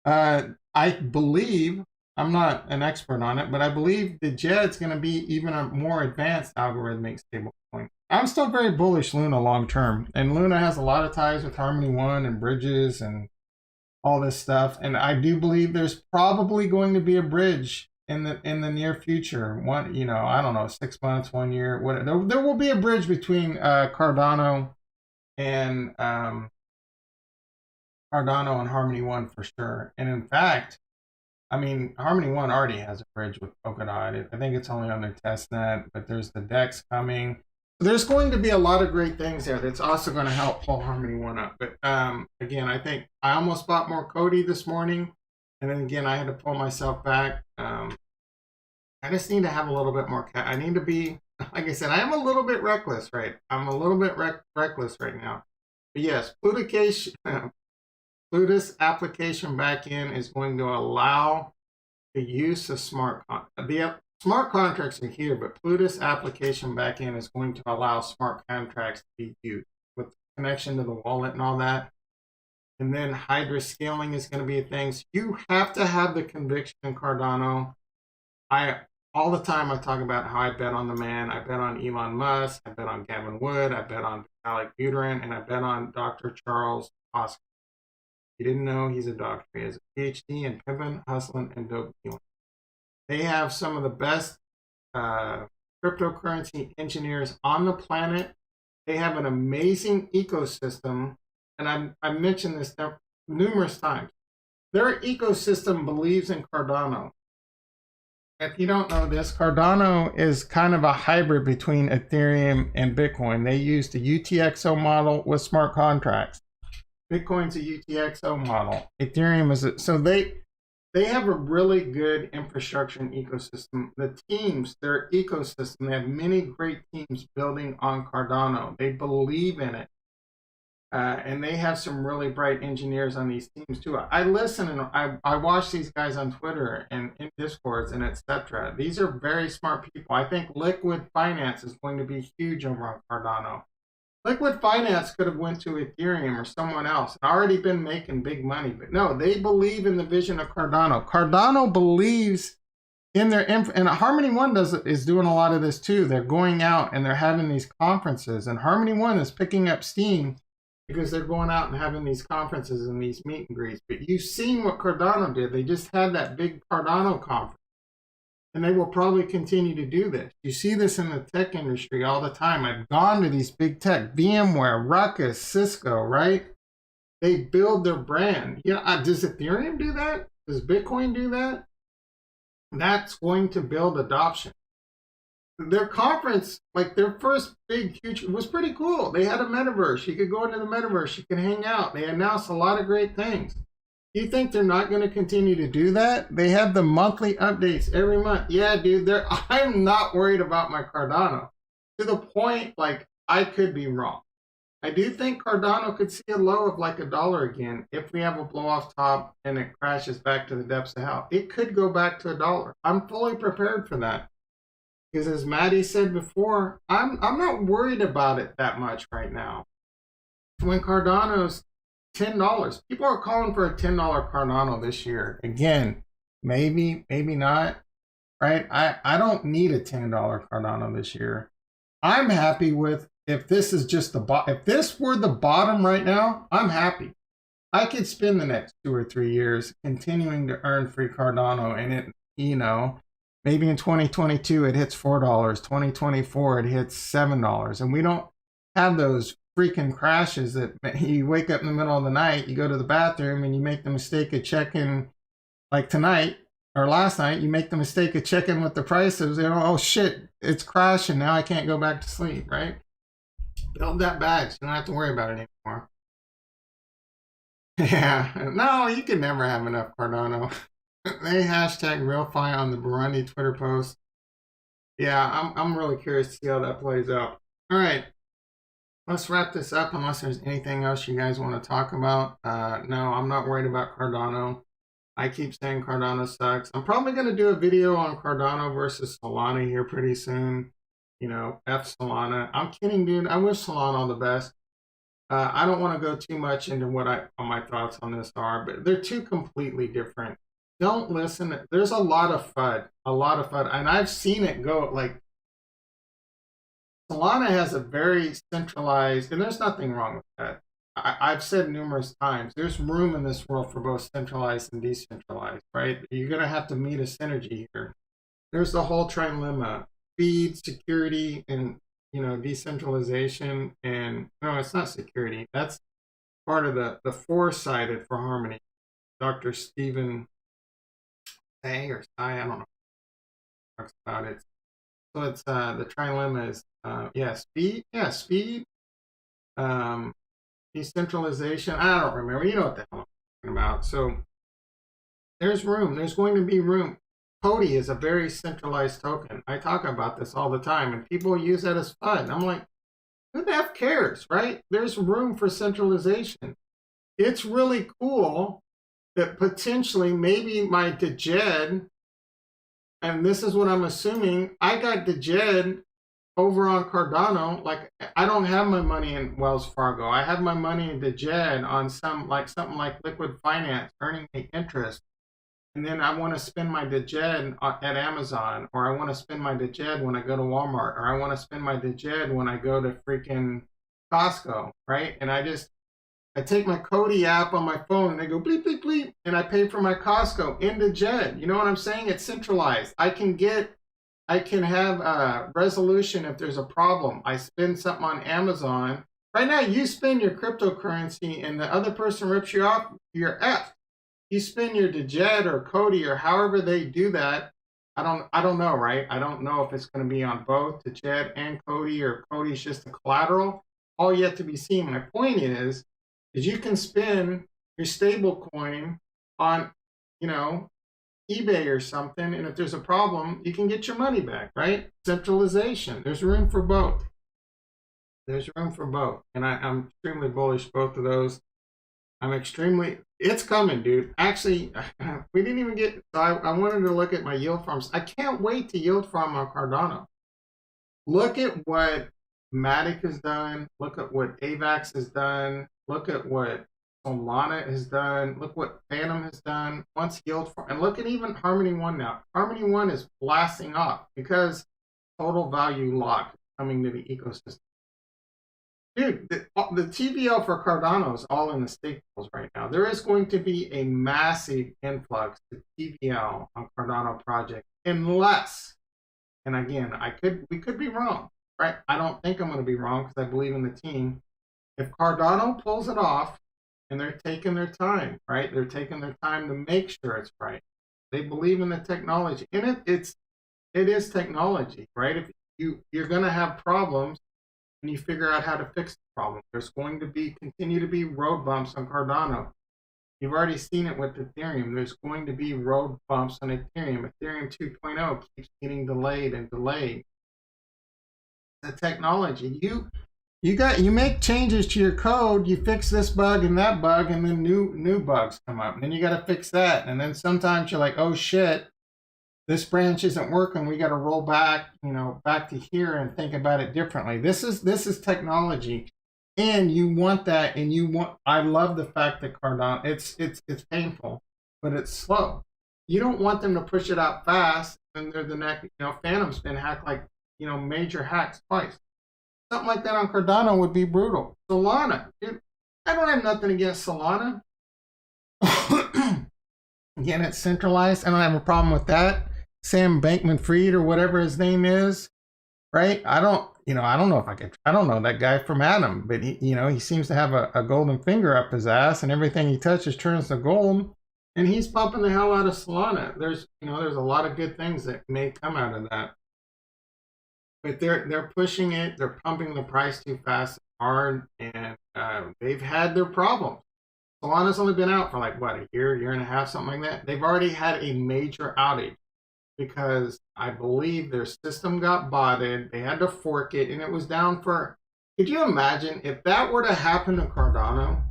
I believe, I'm not an expert on it, but I believe the JED's going to be even a more advanced algorithmic stablecoin. I'm still very bullish Luna long term. And Luna has a lot of ties with Harmony One and bridges and all this stuff. And I do believe there's probably going to be a bridge in the near future. I don't know, 6 months, 1 year, whatever. There will be a bridge between Cardano and Harmony One for sure. And in fact, Harmony One already has a bridge with Polkadot. I think it's only on their testnet, but there's the DEX coming. There's going to be a lot of great things there that's also going to help pull Harmony One up. But again, I think I almost bought more Cody this morning, and then again, I had to pull myself back. I just need to have a little bit more I need to be, like I said, I am a little bit reckless, right? I'm a little bit reckless right now. But yes, Plutus application backend is going to allow the use of smart contracts are here, but Plutus application backend is going to allow smart contracts to be used with connection to the wallet and all that. And then Hydra scaling is going to be a thing. So you have to have the conviction in Cardano. All the time I talk about how I bet on the man. I bet on Elon Musk. I bet on Gavin Wood. I bet on Vitalik Buterin. And I bet on Dr. Charles Oscar. You didn't know he's a doctor. He has a PhD in pimping, hustling, and dope dealing. They have some of the best cryptocurrency engineers on the planet. They have an amazing ecosystem. And I mentioned this numerous times. their ecosystem believes in Cardano. If you don't know this, Cardano is kind of a hybrid between Ethereum and Bitcoin. They use the UTXO model with smart contracts. Bitcoin's a UTXO model. Ethereum is so they have a really good infrastructure and ecosystem. The teams, their ecosystem, they have many great teams building on Cardano. They believe in it. And they have some really bright engineers on these teams too. I listen and I watch these guys on Twitter and in Discords and etc. These are very smart people. I think Liquid Finance is going to be huge over on Cardano. Liquid Finance could have went to Ethereum or someone else and already been making big money, but no, they believe in the vision of Cardano. Cardano believes in their and Harmony One is doing a lot of this too. They're going out and they're having these conferences, and Harmony One is picking up steam because they're going out and having these conferences and these meet and greets. But you've seen what Cardano did. They just had that big Cardano conference. And they will probably continue to do this. You see this in the tech industry all the time. I've gone to these big tech, VMware, Ruckus, Cisco, right? They build their brand. You know, does Ethereum do that? Does Bitcoin do that? That's going to build adoption. Their conference, like their first big, huge, it was pretty cool. They had a metaverse. You could go into the metaverse. You can hang out. They announced a lot of great things. You think they're not going to continue to do that? They have the monthly updates every month. Yeah, dude, I'm not worried about my Cardano. To the point, like, I could be wrong. I do think Cardano could see a low of like $1 again if we have a blow off top and it crashes back to the depths of hell. It could go back to $1. I'm fully prepared for that. Because as Maddie said before, I'm not worried about it that much right now. When Cardano's $10, people are calling for a $10 Cardano this year. Again, maybe not, right? I don't need a $10 Cardano this year. I'm happy with if this is just if this were the bottom right now, I'm happy. I could spend the next 2 or 3 years continuing to earn free Cardano, and it, you know, maybe in 2022 it hits $4, 2024 it hits $7, and we don't have those freaking crashes that you wake up in the middle of the night, you go to the bathroom and you make the mistake of checking, like tonight or last night, you make the mistake of checking with the prices, you know, oh shit, it's crashing, now I can't go back to sleep, right? Build that bag so you don't have to worry about it anymore. Yeah, no, you can never have enough Cardano. They hashtag RealFi on the Burundi Twitter post. Yeah, I'm really curious to see how that plays out. All right, let's wrap this up unless there's anything else you guys want to talk about. No, I'm not worried about Cardano. I keep saying Cardano sucks. I'm probably going to do a video on Cardano versus Solana here pretty soon. You know, F Solana. I'm kidding, dude. I wish Solana all the best. I don't want to go too much into what my thoughts on this are, but they're two completely different. Don't listen. There's a lot of FUD, and I've seen it go. Like, Solana has a very centralized, and there's nothing wrong with that. I've said numerous times, there's room in this world for both centralized and decentralized, right? You're going to have to meet a synergy here. There's the whole trilemma, speed, security, and, you know, decentralization. And no, it's not security. That's part of the four-sided for Harmony. Dr. Stephen Say or I don't know, talks about it. So it's the trilemma is speed, decentralization. I don't remember. You know what the hell I'm talking about. So there's room. There's going to be room. Cody is a very centralized token. I talk about this all the time, and people use that as fun. I'm like, who the F cares, right? There's room for centralization. It's really cool that potentially maybe my Dejed, and this is what I'm assuming, I got Dejed over on Cardano. Like, I don't have my money in Wells Fargo. I have my money in Dejed on something like Liquid Finance, earning the interest. And then I want to spend my Dejed at Amazon, or I want to spend my Dejed when I go to Walmart, or I want to spend my Dejed when I go to freaking Costco, right? And I take my Cody app on my phone and I go bleep, bleep, bleep, and I pay for my Costco in Dejed. You know what I'm saying? It's centralized. I can have a resolution if there's a problem. I spend something on Amazon. Right now, you spend your cryptocurrency and the other person rips you off, you're effed. you spin your Dejed or Cody or however they do that. I don't know, right? I don't know if it's going to be on both Dejed and Cody, or Cody's just a collateral. All yet to be seen. My point is you can spin your stable coin on, you know, eBay or something, and if there's a problem, you can get your money back, right? Centralization. There's room for both. There's room for both. And I'm extremely bullish both of those. It's coming, dude. Actually, we didn't even get, so I wanted to look at my yield farms. I can't wait to yield farm on Cardano. Look at what Matic has done. Look at what AVAX has done. Look at what Solana has done. Look what Phantom has done. Once yield farm, and look at even Harmony One now. Harmony One is blasting off because total value lock coming to the ecosystem. Dude, the TVL for Cardano is all in the stables right now. There is going to be a massive influx to TVL on Cardano project unless, and again, we could be wrong, right? I don't think I'm going to be wrong because I believe in the team. If Cardano pulls it off, and they're taking their time, right? They're taking their time to make sure it's right. They believe in the technology, and it is technology, right? If you're going to have problems, and you figure out how to fix the problem. There's going to continue to be road bumps on Cardano. You've already seen it with Ethereum. There's going to be road bumps on Ethereum. Ethereum 2.0 keeps getting delayed and delayed. The technology. You make changes to your code, you fix this bug and that bug, and then new bugs come up. And then you got to fix that. And then sometimes you're like, oh shit, this branch isn't working. We got to roll back, back to here and think about it differently. This is technology, and you want that. And I love the fact that Cardano, it's painful, but it's slow. You don't want them to push it out fast, and they're the next. Phantom's been hacked like major hacks twice. Something like that on Cardano would be brutal. Solana, dude, I don't have nothing against Solana. Again, it's centralized. I don't have a problem with that. Sam Bankman-Fried or whatever his name is, right? I don't know I don't know that guy from Adam, but he seems to have a golden finger up his ass, and everything he touches turns to gold, and he's pumping the hell out of Solana. There's a lot of good things that may come out of that, but they're pushing it. They're pumping the price too fast and hard, and they've had their problems. Solana's only been out for like what, a year and a half, something like that. They've already had a major outage, because I believe their system got botted. They had to fork it, and it was down for, could you imagine if that were to happen to Cardano,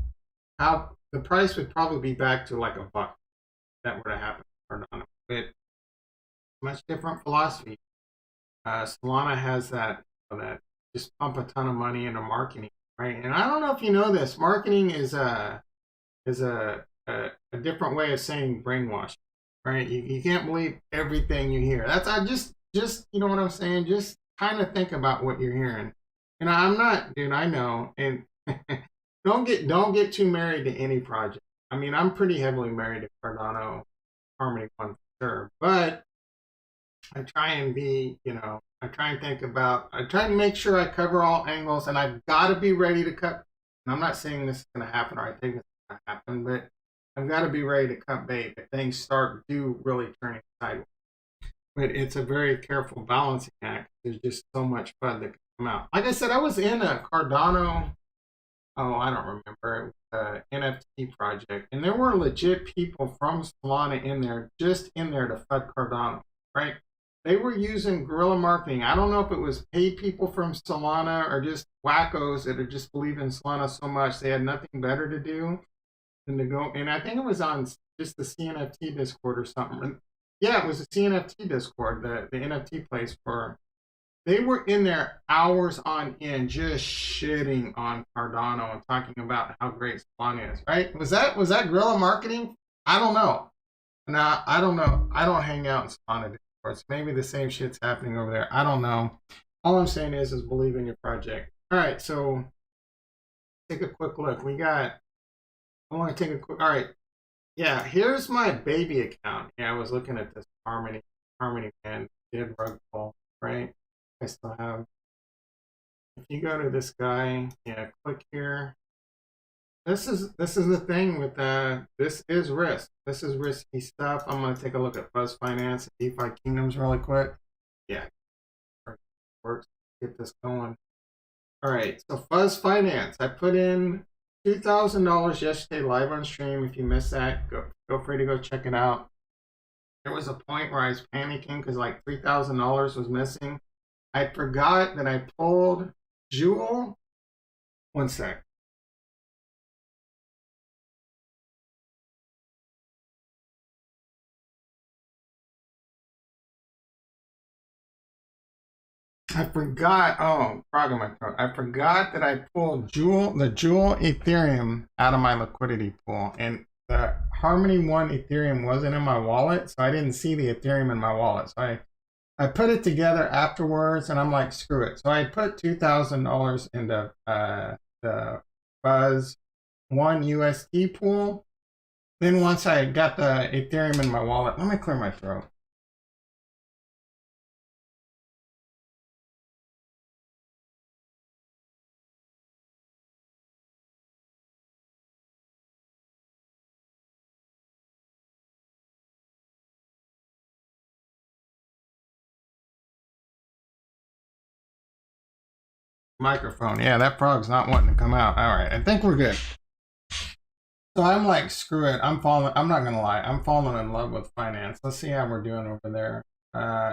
how the price would probably be back to like $1 if that were to happen to Cardano. But much different philosophy. Solana has that just pump a ton of money into marketing, right? And I don't know if you know this, marketing is a different way of saying brainwashing. Right, you can't believe everything you hear. I just you know what I'm saying. Just kind of think about what you're hearing. And I'm not, dude. I know. And don't get too married to any project. I mean, I'm pretty heavily married to Cardano, Harmony One for sure. But I try and be, I try and think about. I try and make sure I cover all angles, and I've got to be ready to cut. And I'm not saying this is going to happen, or I think it's going to happen, but I've got to be ready to cut bait if things do really turning sideways. But it's a very careful balancing act. There's just so much FUD that can come out. Like I said, I was in a Cardano, I don't remember, NFT project, and there were legit people from Solana in there to FUD Cardano, right? They were using guerrilla marketing. I don't know if it was paid people from Solana or just wackos that are just believing in Solana so much they had nothing better to do to go, and I think it was on just the CNFT Discord or something. Yeah, it was the CNFT Discord, the NFT place for. They were in there hours on end, just shitting on Cardano and talking about how great Solana is. Right? Was that guerrilla marketing? I don't know. Nah, I don't know. I don't hang out in Solana Discords. Maybe the same shit's happening over there. I don't know. All I'm saying is believe in your project. All right, so take a quick look. I want to take a quick. All right, yeah. Here's my baby account. Yeah, I was looking at this Harmony man did rug pull, right? I still have. If you go to this guy, yeah, click here. this is the thing with this is risk. This is risky stuff. I'm gonna take a look at Fuzz Finance and DeFi Kingdoms really quick. Yeah, works. Get this going. All right, so Fuzz Finance. I put in $2,000 yesterday live on stream. If you missed that, feel free to go check it out. There was a point where I was panicking because like $3,000 was missing. I forgot that I pulled Jewel. One sec. I forgot. Oh, frog in my throat. I forgot that I pulled the Jewel Ethereum out of my liquidity pool, and the Harmony One Ethereum wasn't in my wallet, so I didn't see the Ethereum in my wallet. So I put it together afterwards, and I'm like, screw it. So I put $2,000 into the Fuzz One USD pool. Then once I got the Ethereum in my wallet, let me clear my throat. Microphone. Yeah, that frog's not wanting to come out. All right, I think we're good. So I'm like, screw it. I'm not gonna lie. I'm falling in love with finance. Let's see how we're doing over there.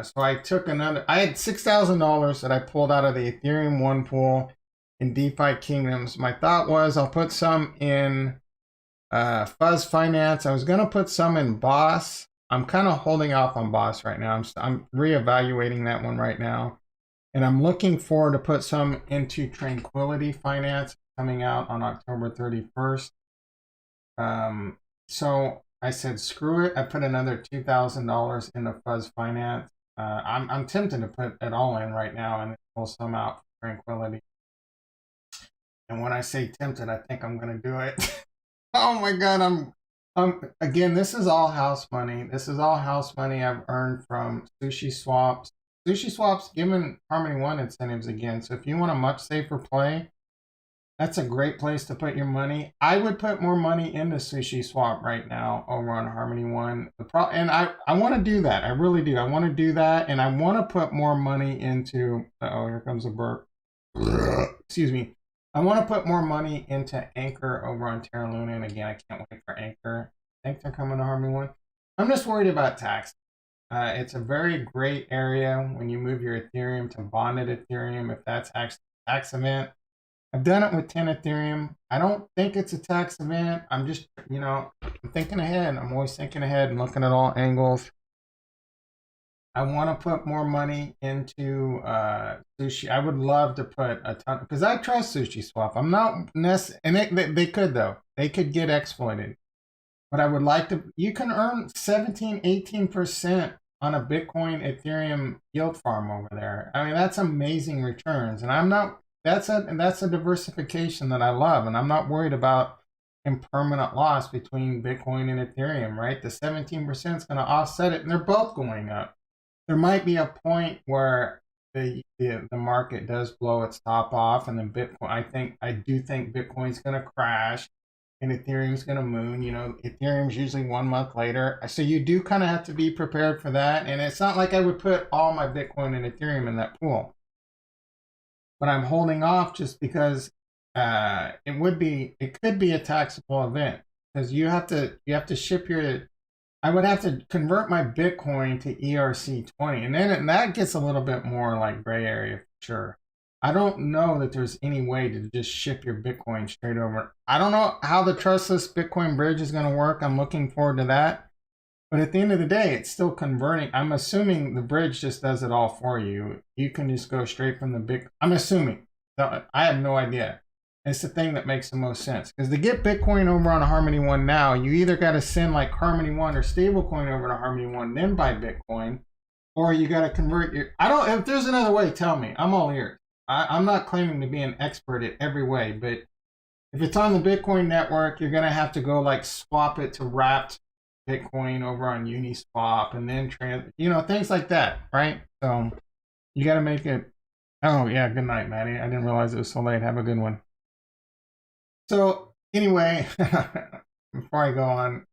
So I took I had $6,000 that I pulled out of the Ethereum One pool in DeFi Kingdoms. My thought was I'll put some in Fuzz Finance. I was gonna put some in Boss. I'm kind of holding off on Boss right now. I'm reevaluating that one right now. And I'm looking forward to put some into Tranquility Finance coming out on October 31st. So I said, screw it. I put another $2,000 into Fuzz Finance. I'm tempted to put it all in right now and pull some out for Tranquility. And when I say tempted, I think I'm going to do it. Oh my God. Again, this is all house money. This is all house money I've earned from Sushi Swaps. Sushi Swap's given Harmony One incentives again. So if you want a much safer play, that's a great place to put your money. I would put more money into Sushi Swap right now over on Harmony One. And I want to do that. I really do. I want to do that. And I want to put more money into, oh, here comes a burp. Excuse me. I want to put more money into Anchor over on Terra Luna. And again, I can't wait for Anchor. I think they're coming to Harmony One. I'm just worried about tax. It's a very great area when you move your Ethereum to bonded Ethereum, if that's actually a tax event. I've done it with 10 Ethereum. I don't think it's a tax event. I'm just, I'm thinking ahead. I'm always thinking ahead and looking at all angles. I want to put more money into Sushi. I would love to put a ton, because I trust Sushi Swap. I'm not necessarily, and they could though. They could get exploited. But I would like to, you can earn 17, 18% on a Bitcoin Ethereum yield farm over there. I mean, that's amazing returns. And that's a diversification that I love. And I'm not worried about impermanent loss between Bitcoin and Ethereum, right? The 17% is going to offset it, and they're both going up. There might be a point where the market does blow its top off, and then Bitcoin, I do think Bitcoin's going to crash. And Ethereum's going to moon. Ethereum's usually 1 month later. So you do kind of have to be prepared for that. And it's not like I would put all my Bitcoin and Ethereum in that pool. But I'm holding off just because it could be a taxable event. Because you have to ship I would have to convert my Bitcoin to ERC20. And that gets a little bit more like gray area for sure. I don't know that there's any way to just ship your Bitcoin straight over. I don't know how the trustless Bitcoin bridge is going to work. I'm looking forward to that. But at the end of the day, it's still converting. I'm assuming the bridge just does it all for you. You can just go straight from the Bitcoin. I'm assuming. I have no idea. It's the thing that makes the most sense. Because to get Bitcoin over on Harmony One now, you either got to send like Harmony One or stablecoin over to Harmony One, then buy Bitcoin. Or you got to convert your... if there's another way, tell me. I'm all ears. I'm not claiming to be an expert at every way, but if it's on the Bitcoin network, you're going to have to go like swap it to wrapped Bitcoin over on Uniswap and then things like that, right? So you got to make it. Oh, yeah. Good night, Maddie. I didn't realize it was so late. Have a good one. So Anyway, before I go on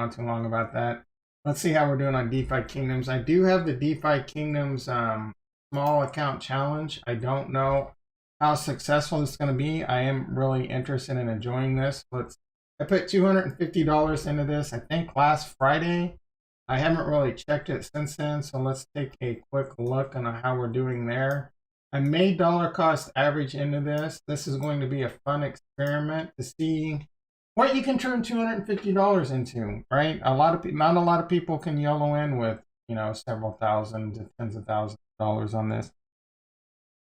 too long about that, let's see how we're doing on DeFi Kingdoms. I do have the DeFi Kingdoms small account challenge. I don't know how successful it's going to be. I am really interested in enjoying this. I put $250 into this, I think last Friday. I haven't really checked it since then, so let's take a quick look on how we're doing there. I made dollar cost average into this. This is going to be a fun experiment to see what you can turn $250 into, right? Not a lot of people can YOLO in with, several thousand to tens of thousands of dollars on this.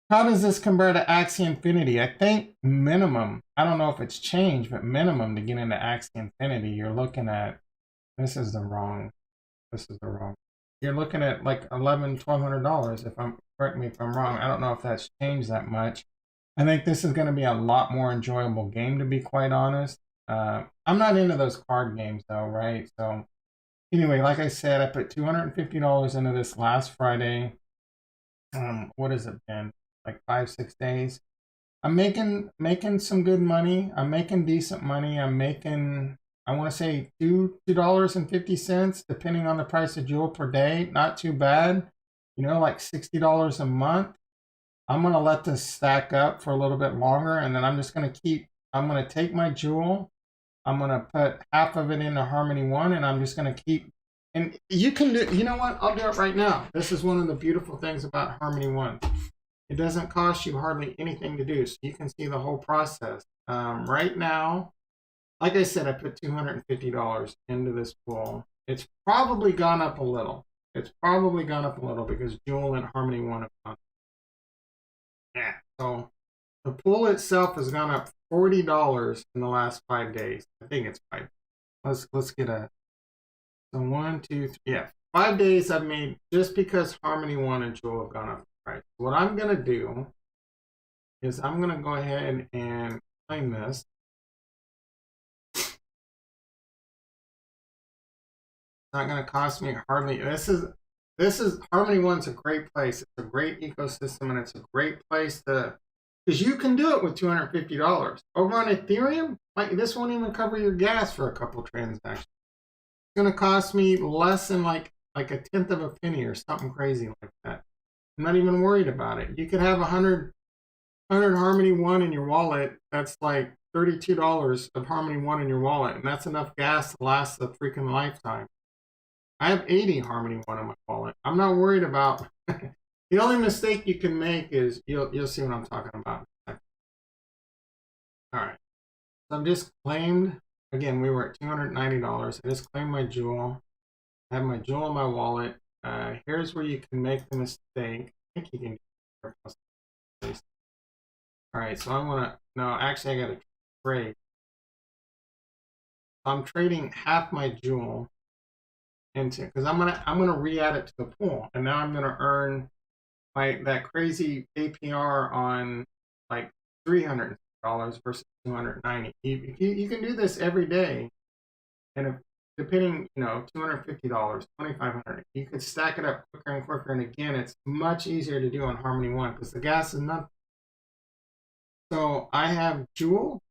How does this compare to Axie Infinity? I think minimum, I don't know if it's changed, but minimum to get into Axie Infinity, you're looking at, this is the wrong. You're looking at like $1,100-$1,200 correct me if I'm wrong. I don't know if that's changed that much. I think this is going to be a lot more enjoyable game, to be quite honest. I'm not into those card games though, right? So anyway, like I said, I put $250 into this last Friday. What has it been? Like 5-6 days. I'm making some good money. I'm making decent money. I'm making, I want to say $2.50, depending on the price of jewel per day. Not too bad. Like $60 a month. I'm going to let this stack up for a little bit longer, and then I'm going to take my jewel. I'm going to put half of it into Harmony 1, and I'm just going to keep, and you can do, you know what? I'll do it right now. This is one of the beautiful things about Harmony 1. It doesn't cost you hardly anything to do, so you can see the whole process. Right now, like I said, I put $250 into this pool. It's probably gone up a little. Because Jewel and Harmony 1 have gone up. Yeah, so the pool itself has gone up $40 in the last 5 days. I think it's 5. Let's get a, so 1, 2, 3, yeah. 5 days I've made just because Harmony 1 and Jewel have gone up. Right. What I'm going to do is I'm going to go ahead and claim this. It's not going to cost me hardly. This is Harmony 1's a great place. It's a great ecosystem, and it's a great place to, because you can do it with $250. Over on Ethereum, like this won't even cover your gas for a couple transactions. It's going to cost me less than like a tenth of a penny or something crazy like that. I'm not even worried about it. You could have 100 Harmony 1 in your wallet. That's like $32 of Harmony 1 in your wallet, and that's enough gas to last a freaking lifetime. I have 80 Harmony 1 in my wallet. I'm not worried about. The only mistake you can make is you'll see what I'm talking about. All right. So I've just claimed. Again, we were at $290. I just claimed my jewel. I have my jewel in my wallet. Here's where you can make the mistake. I think you can do it. All right, so I want to, no, actually I got to trade. I'm trading half my jewel into, because I'm gonna re-add it to the pool, and now I'm gonna earn that crazy APR on like $300 versus $290. You can do this every day, and if, depending, $250, $2,500. You could stack it up quicker and quicker. And again, it's much easier to do on Harmony 1 because the gas is not. So I have Jewel.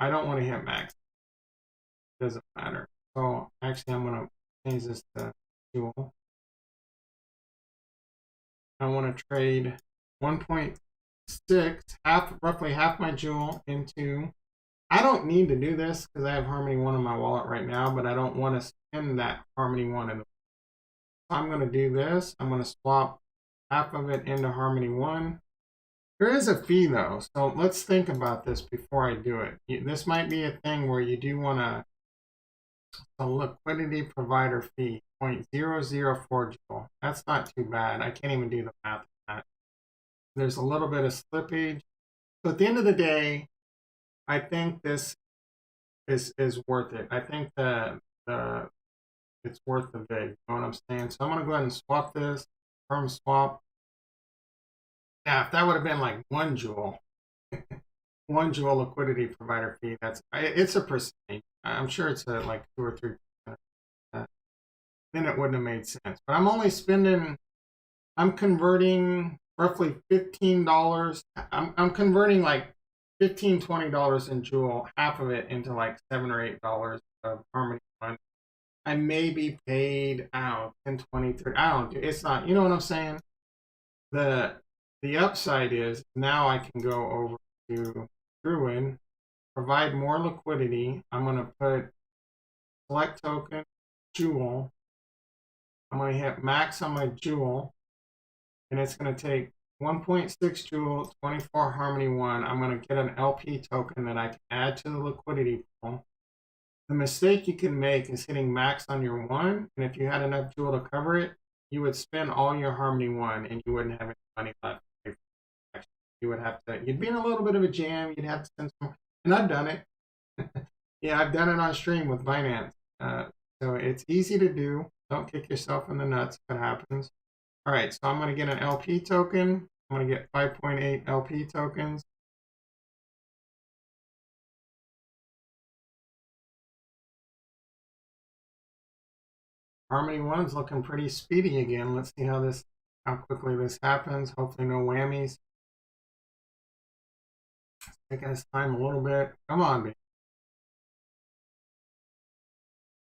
I don't want to hit max. It doesn't matter. So actually, I'm going to change this to Jewel. I want to trade 1.6, roughly half my Jewel into. I don't need to do this because I have Harmony 1 in my wallet right now, but I don't want to spend that Harmony 1 in the. So I'm going to do this. I'm going to swap half of it into Harmony 1. There is a fee though, so let's think about this before I do it. This might be a thing where you do want a liquidity provider fee, 0.004 Joule. That's not too bad. I can't even do the math on that. There's a little bit of slippage. So at the end of the day, I think this is worth it. I think it's worth the vig. You know what I'm saying? So I'm going to go ahead and swap this, firm swap. Now, if that would have been like 1 Joule, 1 Joule liquidity provider fee, it's a percentage. I'm sure it's like 2 or 3%. Then it wouldn't have made sense. But I'm only spending, I'm converting roughly $15. I'm converting like $15–20 in Jewel, half of it into like $7 or $8 of Harmony One. I may be paid, I don't know, 10, 20, 30. I don't know. It's not, you know what I'm saying? The upside is now I can go over to Druid, provide more liquidity. I'm going to put select token, Jewel. I'm going to hit max on my Jewel, and it's going to take 1.6 Jewel, 24 Harmony One. I'm going to get an LP token that I can add to the liquidity pool. The mistake you can make is hitting max on your one, and if you had enough Jewel to cover it, you would spend all your Harmony One, and you wouldn't have any money left. You would have to, you'd be in a little bit of a jam. You'd have to spend some, and I've done it. Yeah, I've done it on stream with Binance. So it's easy to do. Don't kick yourself in the nuts if it happens. All right, so I'm going to get an LP token. I'm going to get 5.8 LP tokens. Harmony One's looking pretty speedy again. Let's see how quickly this happens. Hopefully no whammies. Take us time a little bit. Come on, baby.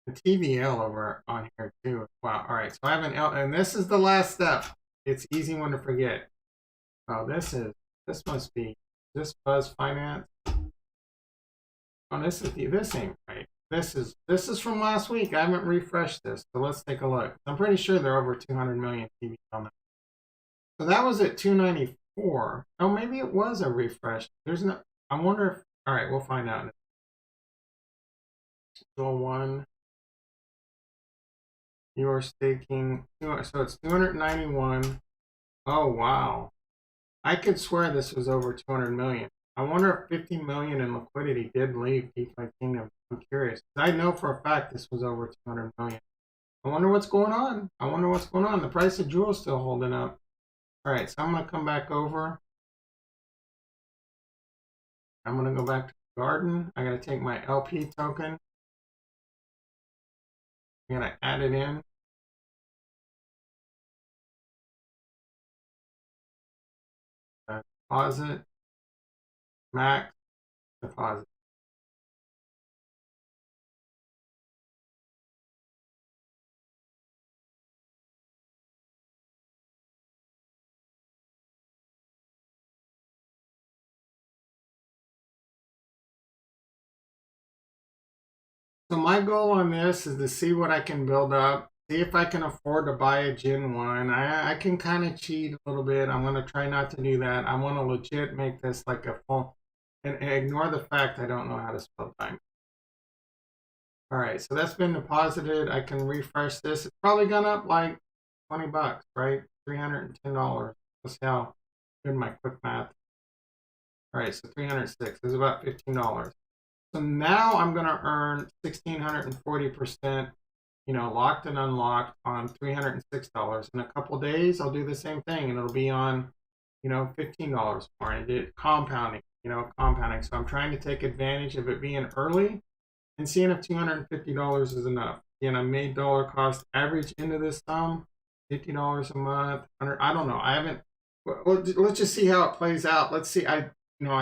The TVL over on here too. Wow. All right. So I have an L, and this is the last step. It's easy one to forget. Oh, this must be this Buzz Finance. Oh, this ain't right. This is from last week. I haven't refreshed this, so let's take a look. I'm pretty sure they're over 200 million TVL now. So that was at 294. Oh, maybe it was a refresh. There's no. I wonder if. All right, we'll find out. Jewel One. You are staking. So it's 291. Oh wow! I could swear this was over 200 million. I wonder if 50 million in liquidity did leave DeFi Kingdom. I'm curious. I know for a fact this was over 200 million. I wonder what's going on. The price of Jewel is still holding up. All right, so I'm going to come back over. I'm going to go back to the garden. I got to take my LP token. I'm going to add it in. Deposit. Max. Deposit. So my goal on this is to see what I can build up, see if I can afford to buy a Gen 1. I can kind of cheat a little bit. I'm going to try not to do that. I want to legit make this like a full, and ignore the fact I don't know how to spell time. All right, so that's been deposited. I can refresh this. It's probably gone up like 20 bucks, right? $310. Let's see how good my quick math. All right, so 306 is about $15. So now I'm going to earn 1,640%, locked and unlocked on $306. In a couple days, I'll do the same thing, and it'll be on, $15 more. And it compounding. So I'm trying to take advantage of it being early and seeing if $250 is enough. Again, I made dollar cost average into this sum, $50 a month. I don't know. I haven't. Let's just see how it plays out. Let's see. I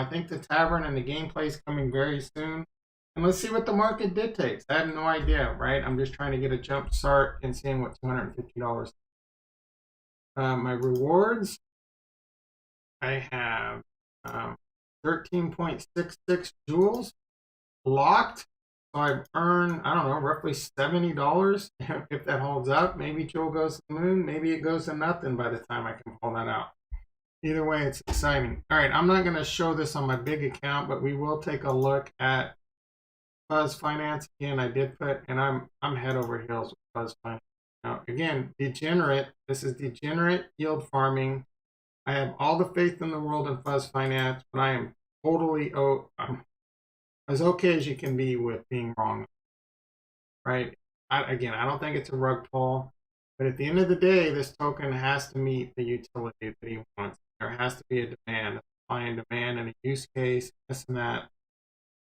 think the tavern and the gameplay is coming very soon. And let's see what the market dictates. I have no idea, right? I'm just trying to get a jump start and seeing what $250. My rewards, I have 13.66 jewels locked. So I've earned, I don't know, roughly $70 if that holds up. Maybe Jewel goes to the moon. Maybe it goes to nothing by the time I can pull that out. Either way, it's exciting. All right, I'm not going to show this on my big account, but we will take a look at Buzz Finance. Again, I did put, and I'm head over heels with Buzz Finance. Now, again, degenerate. This is degenerate yield farming. I have all the faith in the world in Buzz Finance, but I am totally I'm as okay as you can be with being wrong. Right? I don't think it's a rug pull, but at the end of the day, this token has to meet the utility that he wants. There has to be a demand, a supply and demand, and a use case, this and that.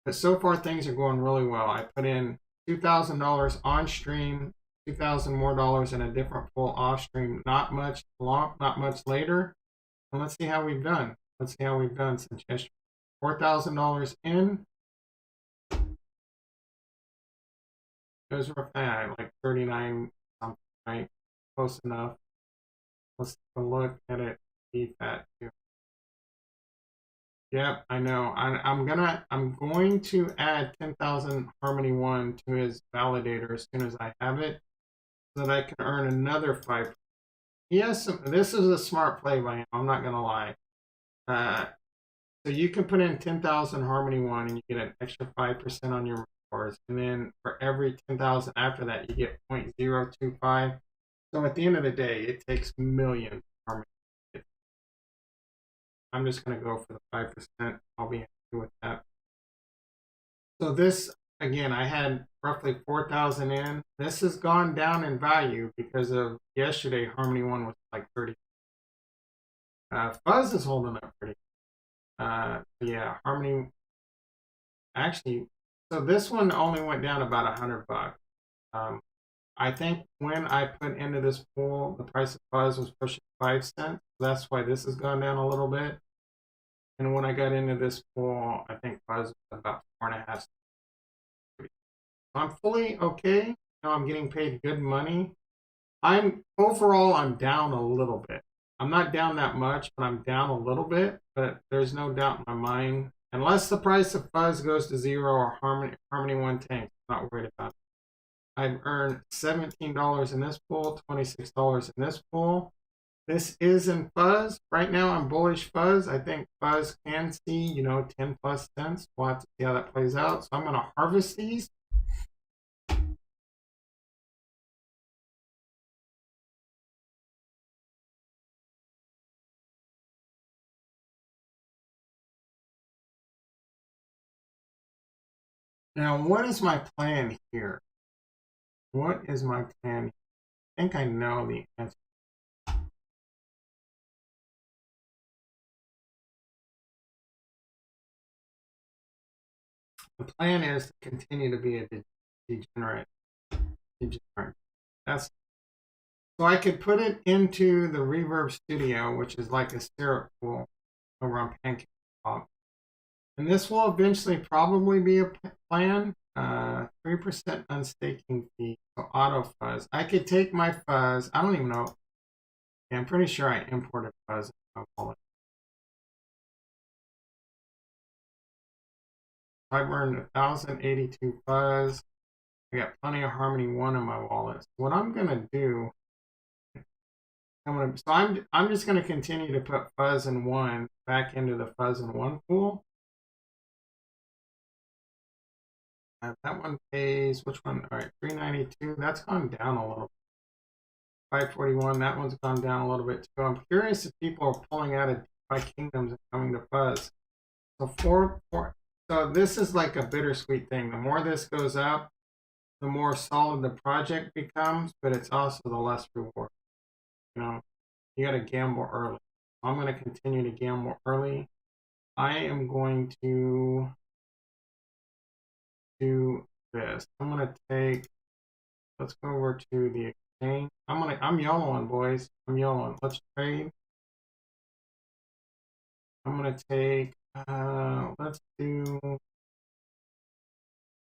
But so far, things are going really well. I put in $2,000 on stream, $2,000 more in a different pool off stream. Not much later. And let's see how we've done. Since yesterday. $4,000 in. Those were like 39 something, right? Close enough. Let's take a look at it. Beat that too. Yep, I know. I'm going to add 10,000 Harmony 1 to his validator as soon as I have it, so that I can earn another 5. Yes, this is a smart play by him. I'm not gonna lie. So you can put in 10,000 Harmony 1 and you get an extra 5% on your rewards, and then for every 10,000 after that, you get 0.025. So at the end of the day, it takes millions of Harmony. I'm just going to go for the 5%. I'll be happy with that. So this, again, I had roughly 4,000 in. This has gone down in value because of yesterday. Harmony 1 was like 30. Fuzz is holding up pretty. Yeah, Harmony. Actually, so this one only went down about $100. I think when I put into this pool, the price of Fuzz was pushing 5 cents. That's why this has gone down a little bit. And when I got into this pool, I think Fuzz was about 4.5 cents. So I'm fully okay. Now I'm getting paid good money. Overall, I'm down a little bit. I'm not down that much, but I'm down a little bit. But there's no doubt in my mind, unless the price of Fuzz goes to 0 or Harmony 1 tanks, I'm not worried about it. I've earned $17 in this pool, $26 in this pool. This is in Fuzz. Right now, I'm bullish Fuzz. I think Fuzz can see, 10 plus cents. We'll have to see how that plays out. So I'm going to harvest these. Now, what is my plan here? What is my plan? I think I know the answer. The plan is to continue to be a degenerate. That's so I could put it into the Reverb Studio, which is like a syrup pool over on Pancake Pop. And this will eventually probably be a plan. 3% unstaking fee, so auto Fuzz. I could take my Fuzz. I don't even know. Yeah, I'm pretty sure I imported Fuzz in my wallet. I've earned 1,082 Fuzz. I got plenty of Harmony 1 in my wallet. So what I'm gonna do, I'm just gonna continue to put Fuzz and 1 back into the Fuzz and 1 pool. That one pays, which one? All right, 392. That's gone down a little bit. 541. That one's gone down a little bit too. I'm curious if people are pulling out of DeFi Kingdoms and coming to Fuzz. So so this is like a bittersweet thing. The more this goes up, the more solid the project becomes, but it's also the less reward. You got to gamble early. I'm going to continue to gamble early. I am going to do this. I'm going to take, let's go over to the exchange. I'm YOLOing, boys. I'm YOLOing. Let's trade. I'm going to take, let's do,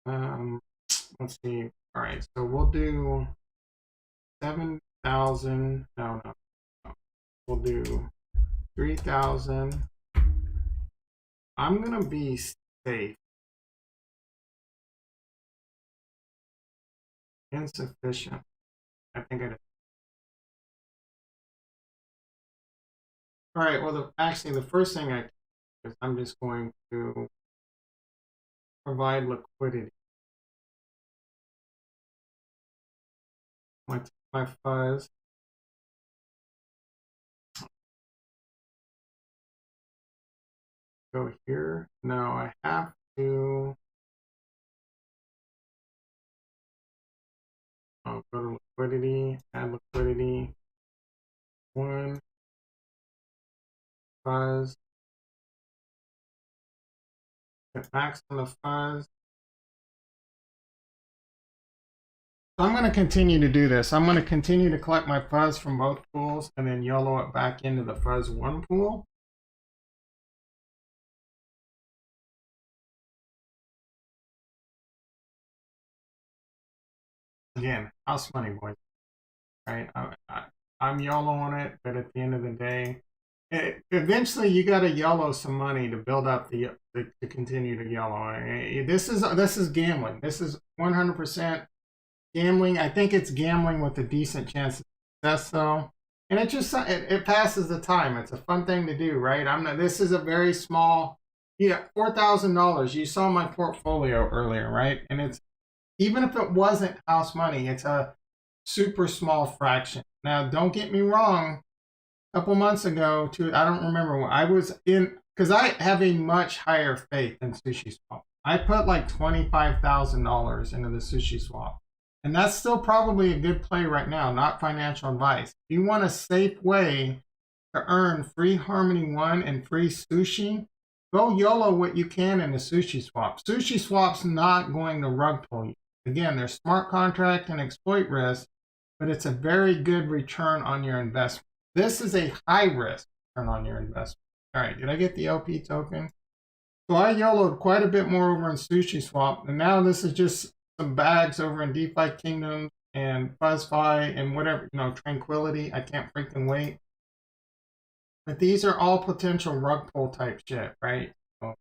let's see. All right, so we'll do 7,000. No. We'll do 3,000. I'm going to be safe. Insufficient. I think I did. All right, well, actually, the first thing I do is I'm just going to provide liquidity. I'm going to take my Fuzz. Go here. No, I have to. I'll go to liquidity, add liquidity. 1 Fuzz. Get max on the Fuzz. So I'm going to continue to do this. I'm going to continue to collect my Fuzz from both pools and then YOLO it back into the Fuzz 1 pool. again, house money, boys. Right? I'm YOLO on it, but at the end of the day, eventually you got to YOLO some money to build up to continue to YOLO. This is gambling. This is 100% gambling. I think it's gambling with a decent chance of success, though. And it passes the time. It's a fun thing to do, right? This is a very small, $4,000. You saw my portfolio earlier, right? And it's, even if it wasn't house money, it's a super small fraction. Now, don't get me wrong. A couple months ago, I don't remember when I was in, because I have a much higher faith than Sushi Swap. I put like $25,000 into the Sushi Swap. And that's still probably a good play right now, not financial advice. If you want a safe way to earn free Harmony One and free sushi, go YOLO what you can in the Sushi Swap. Sushi Swap's not going to rug pull you. Again, there's smart contract and exploit risk, but it's a very good return on your investment. This is a high risk return on your investment. All right, did I get the LP token? So I YOLO'd quite a bit more over in Sushi Swap, and now this is just some bags over in DeFi Kingdom and FuzzFi and whatever, Tranquility. I can't freaking wait. But these are all potential rug pull type shit, right? So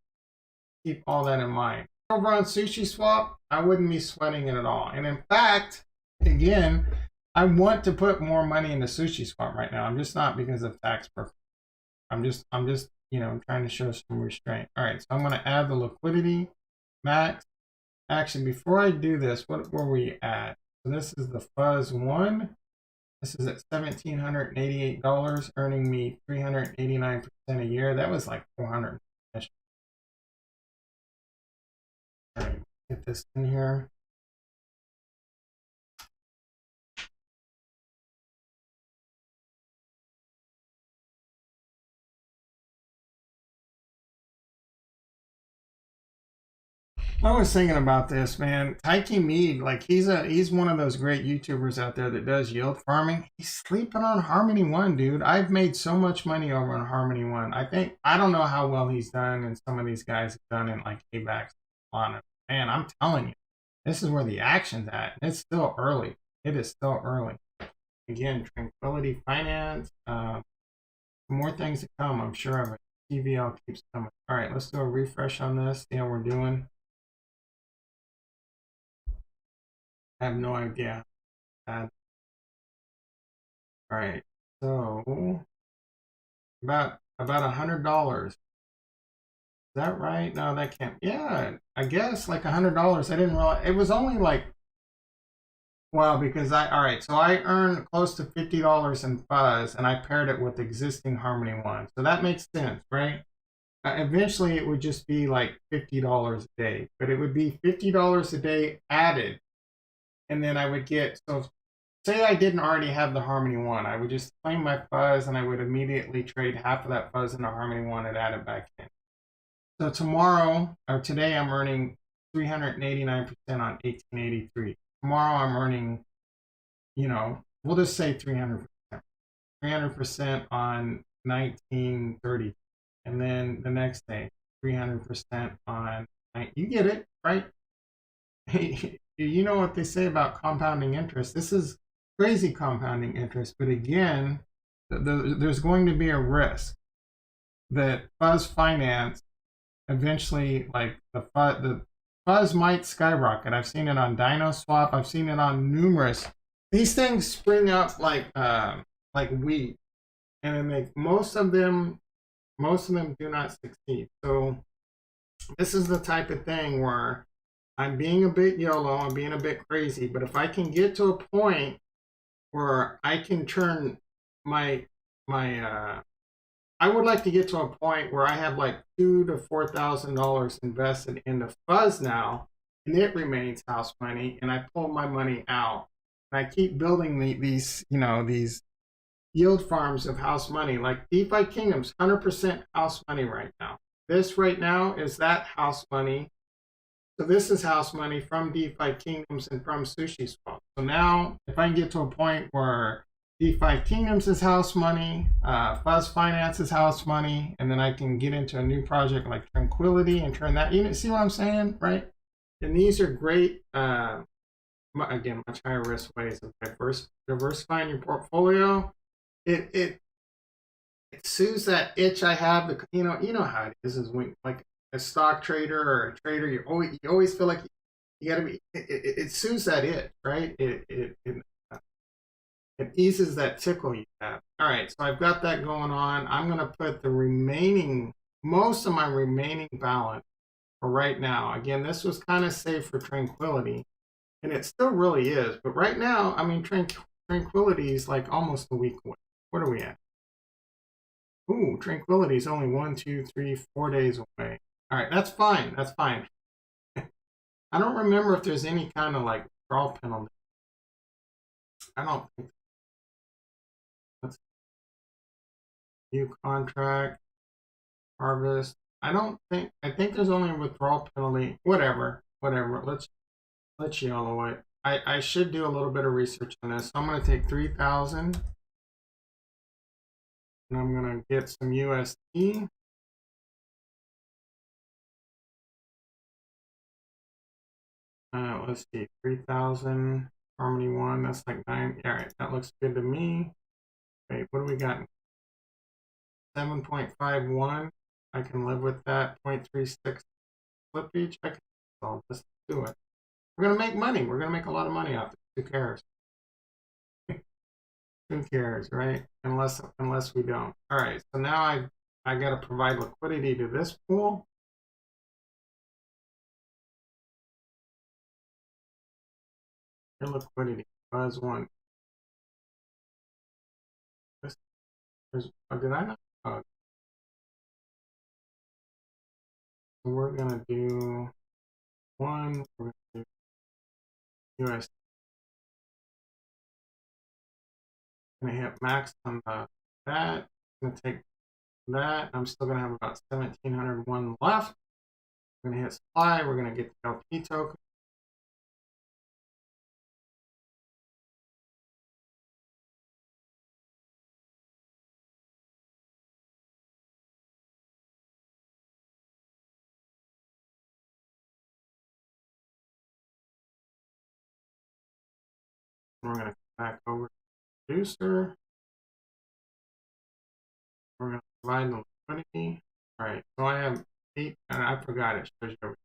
keep all that in mind. Over on Sushi Swap, I wouldn't be sweating it at all. And in fact, again, I want to put more money into Sushi Swap right now. I'm just not because of tax purposes. I'm just trying to show some restraint. All right, so I'm going to add the liquidity max. Actually, before I do this, what were we at? So this is the Fuzz 1. This is at $1,788, earning me 389% a year. That was like 400. All right, get this in here. I was thinking about this, man. Taiki Mead, like he's one of those great YouTubers out there that does yield farming. He's sleeping on Harmony One, dude. I've made so much money over on Harmony One. I don't know how well he's done, and some of these guys have done in like AVAX. Man, I'm telling you, this is where the action's at. It's still early. It is still early. Again, Tranquility Finance. More things to come, I'm sure of it. TVL keeps coming. All right, let's do a refresh on this. See how we're doing. I have no idea. All right, so about $100. Is that right? No, that can't. Yeah, I guess like $100. I didn't realize it was only like, well, because all right, so I earned close to $50 in Fuzz, and I paired it with existing Harmony One, so that makes sense, right? Eventually, it would just be like $50 a day, but it would be $50 a day added. And then I would get, so say I didn't already have the Harmony One, I would just claim my Fuzz and I would immediately trade half of that Fuzz into Harmony One and add it back in. So tomorrow, or today, I'm earning 389% on 1883. Tomorrow I'm earning, we'll just say 300%. 300% on 1930. And then the next day, 300% on, you get it, right? You know what they say about compounding interest. This is crazy compounding interest. But again, there's going to be a risk that Fuzz Finance eventually, like the Fuzz might skyrocket. I've seen it on Dino Swap. I've seen it on numerous. These things spring up like wheat, and then most of them do not succeed. So this is the type of thing where I'm being a bit YOLO, I'm being a bit crazy, but if I can get to a point where I can turn I would like to get to a point where I have like $2,000 to $4,000 invested into Fuzz now, and it remains house money, and I pull my money out, and I keep building these yield farms of house money. Like DeFi Kingdom's 100% house money right now. This right now is that house money. So this is house money from DeFi Kingdoms and from Sushi Swap. So now, if I can get to a point where DeFi Kingdoms is house money, Fuzz Finance is house money, and then I can get into a new project like Tranquility and turn that. You see what I'm saying, right? And these are great again, much higher risk ways of diversifying your portfolio. It soothes that itch I have. You know how it is when like a stock trader or a trader, you always feel like you got to be. It soothes that itch, right? It eases that tickle you have. All right, so I've got that going on. I'm going to put the most of my remaining balance for right now. Again, this was kind of safe for tranquility, and it still really is. But right now, I mean, tranquility is like almost a week away. What are we at? Ooh, tranquility is only 1, 2, 3, 4 days away. All right, that's fine. That's fine. I don't remember if there's any kind of like withdrawal penalty. I don't think. Let's view contract, harvest. I think there's only a withdrawal penalty. Whatever. Let's YOLO it. I should do a little bit of research on this. So I'm gonna take 3,000 and I'm gonna get some USD. Let's see, 3,000 Harmony 1. That's like 9. All right, that looks good to me. Wait, what do we got? 7.51. I can live with that. 0.36 slippage. I'll just do it. We're gonna make money. We're gonna make a lot of money off this. Who cares? Who cares, right? Unless we don't. All right. So now I got to provide liquidity to this pool. Your liquidity was one. Oh, did I not? Oh. So we're gonna do one. We're gonna do US. Gonna hit max on that. Gonna take that. I'm still gonna have about 1,701 left. We're gonna hit supply. We're gonna get the LP token. We're gonna come back over to the producer. We're gonna provide the liquidity. All right. So I have 8, and I forgot it shows you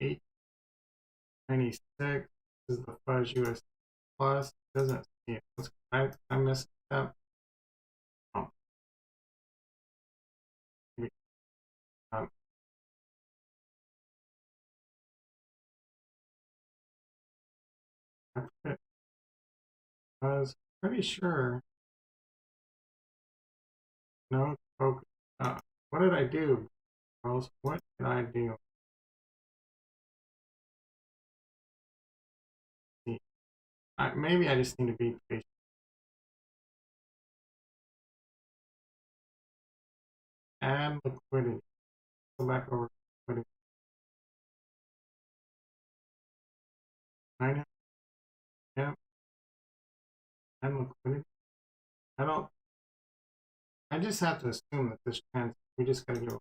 896 is the fuzz US plus. It doesn't see it. I missed that. Oh, maybe, um, I put it. I was pretty sure. No focus. What did I do, Charles? What did I do? Maybe I just need to be patient. Add liquidity. Go back over to liquidity. 9. Yeah. Add liquidity. I don't. I just have to assume that this we just gotta go.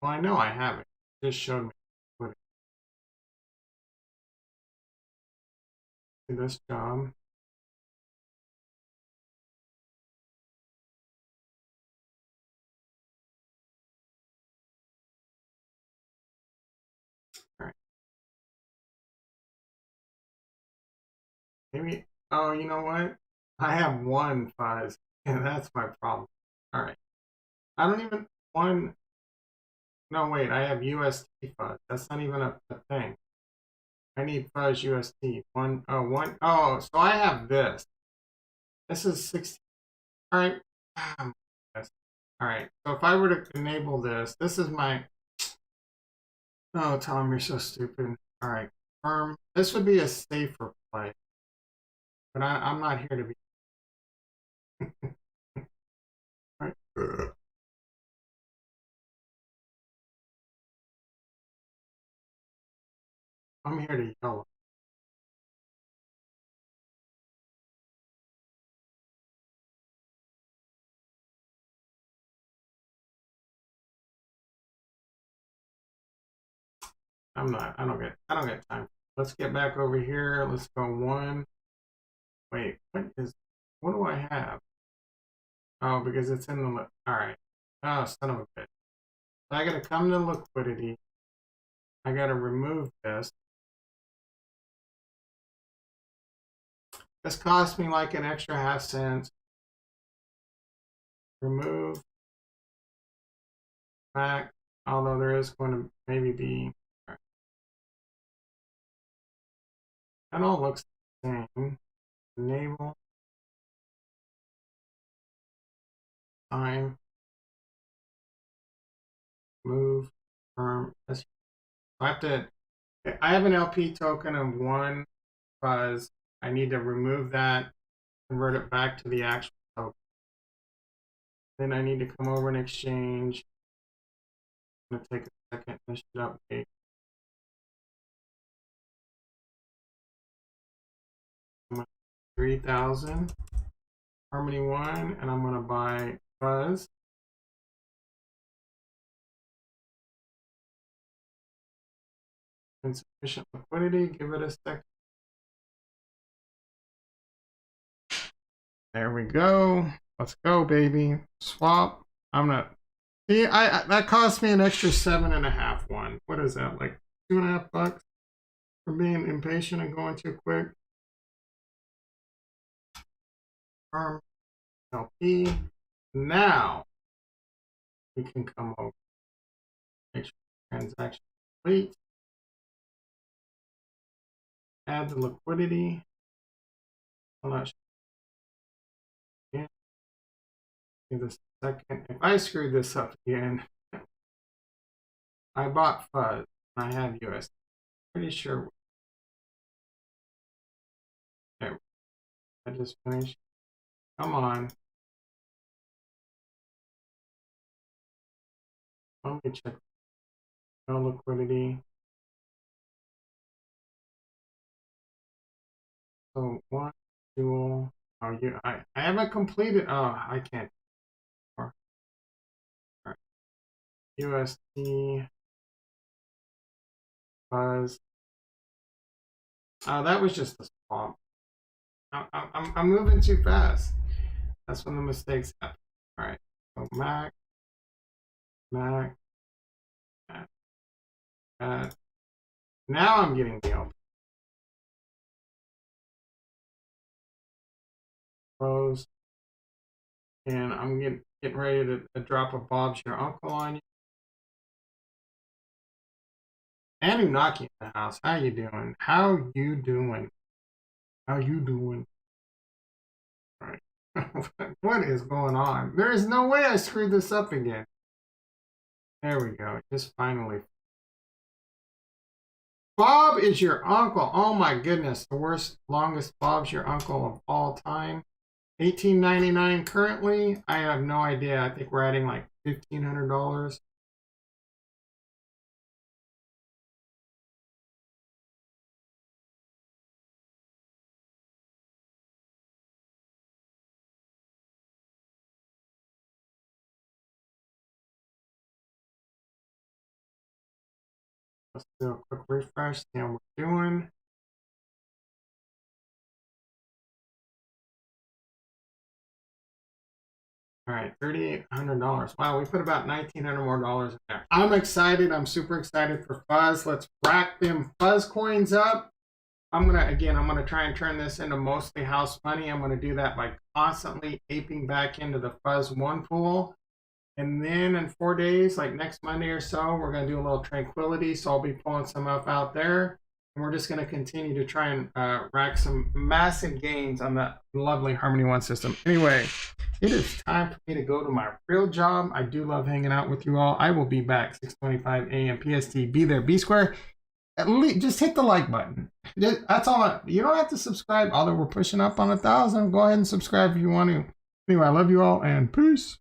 Well, I know I have it. It just showed me liquidity. Do this job. All right. Maybe. Oh, you know what? I have one fuzz, and that's my problem. All right. I don't even one. No, wait. I have UST fuzz. That's not even a thing. I need fuzz UST. One. Oh, one. Oh, so I have this. This is 16. All right. All right. So if I were to enable this is my. Oh, Tom, you're so stupid. All right. This would be a safer play, but I'm not here to be. Right. I'm here to yell. I don't get time. Let's get back over here. Let's go one. Wait, what do I have? Oh, because it's in the, all right. Oh, son of a bitch. So I gotta come to liquidity. I gotta remove this. This cost me like an extra half cent. Remove. Back. Although there is going to maybe be. Right. That all looks the same. Enable. Time. Move. Firm. I have an LP token of 1 fuzz. I need to remove that, convert it back to the actual token. Then I need to come over and exchange. I'm going to take a second. This should update. I'm going to 3,000 Harmony 1, and I'm going to buy fuzz. Insufficient liquidity. Give it a second. There we go. Let's go, baby. Swap. I'm gonna see. That cost me an extra 7.5 one. What is that? Like $2.5 for being impatient and going too quick. Firm LP. Now we can come over. Make sure transaction complete. Add the liquidity. I'm not sure. Give this a second. If I screw this up again, I bought fuzz. I have US. Pretty sure. There. I just finished. Come on. Let me check. No liquidity. So one dual. Oh, I haven't completed. Oh, I can't. All right. USD fuzz. Oh, that was just a swap. I'm moving too fast. That's when the mistakes happen. All right. So Mac. Now I'm getting the open. Close. And I'm getting ready to drop a Bob's Your Uncle on you. And Unaki in the house. How you doing? How you doing? How you doing? All right. What is going on? There is no way I screwed this up again. There we go. Just finally. Bob is your uncle. Oh my goodness. The worst, longest Bob's your uncle of all time. $18.99 currently. I have no idea. I think we're adding like $1,500. Let's do a quick refresh, see how we're doing. All right, $3,800. Wow, we put about $1,900 more in there. I'm excited. I'm super excited for fuzz. Let's rack them fuzz coins up. I'm gonna try and turn this into mostly house money. I'm gonna do that by constantly aping back into the fuzz one pool. And then in 4 days, like next Monday or so, we're going to do a little tranquility. So I'll be pulling some up out there. And we're just going to continue to try and rack some massive gains on that lovely Harmony One system. Anyway, it is time for me to go to my real job. I do love hanging out with you all. I will be back 6:25 a.m. PST. Be there, be square. At least just hit the like button. That's all. You don't have to subscribe. Although we're pushing up on 1,000, go ahead and subscribe if you want to. Anyway, I love you all and peace.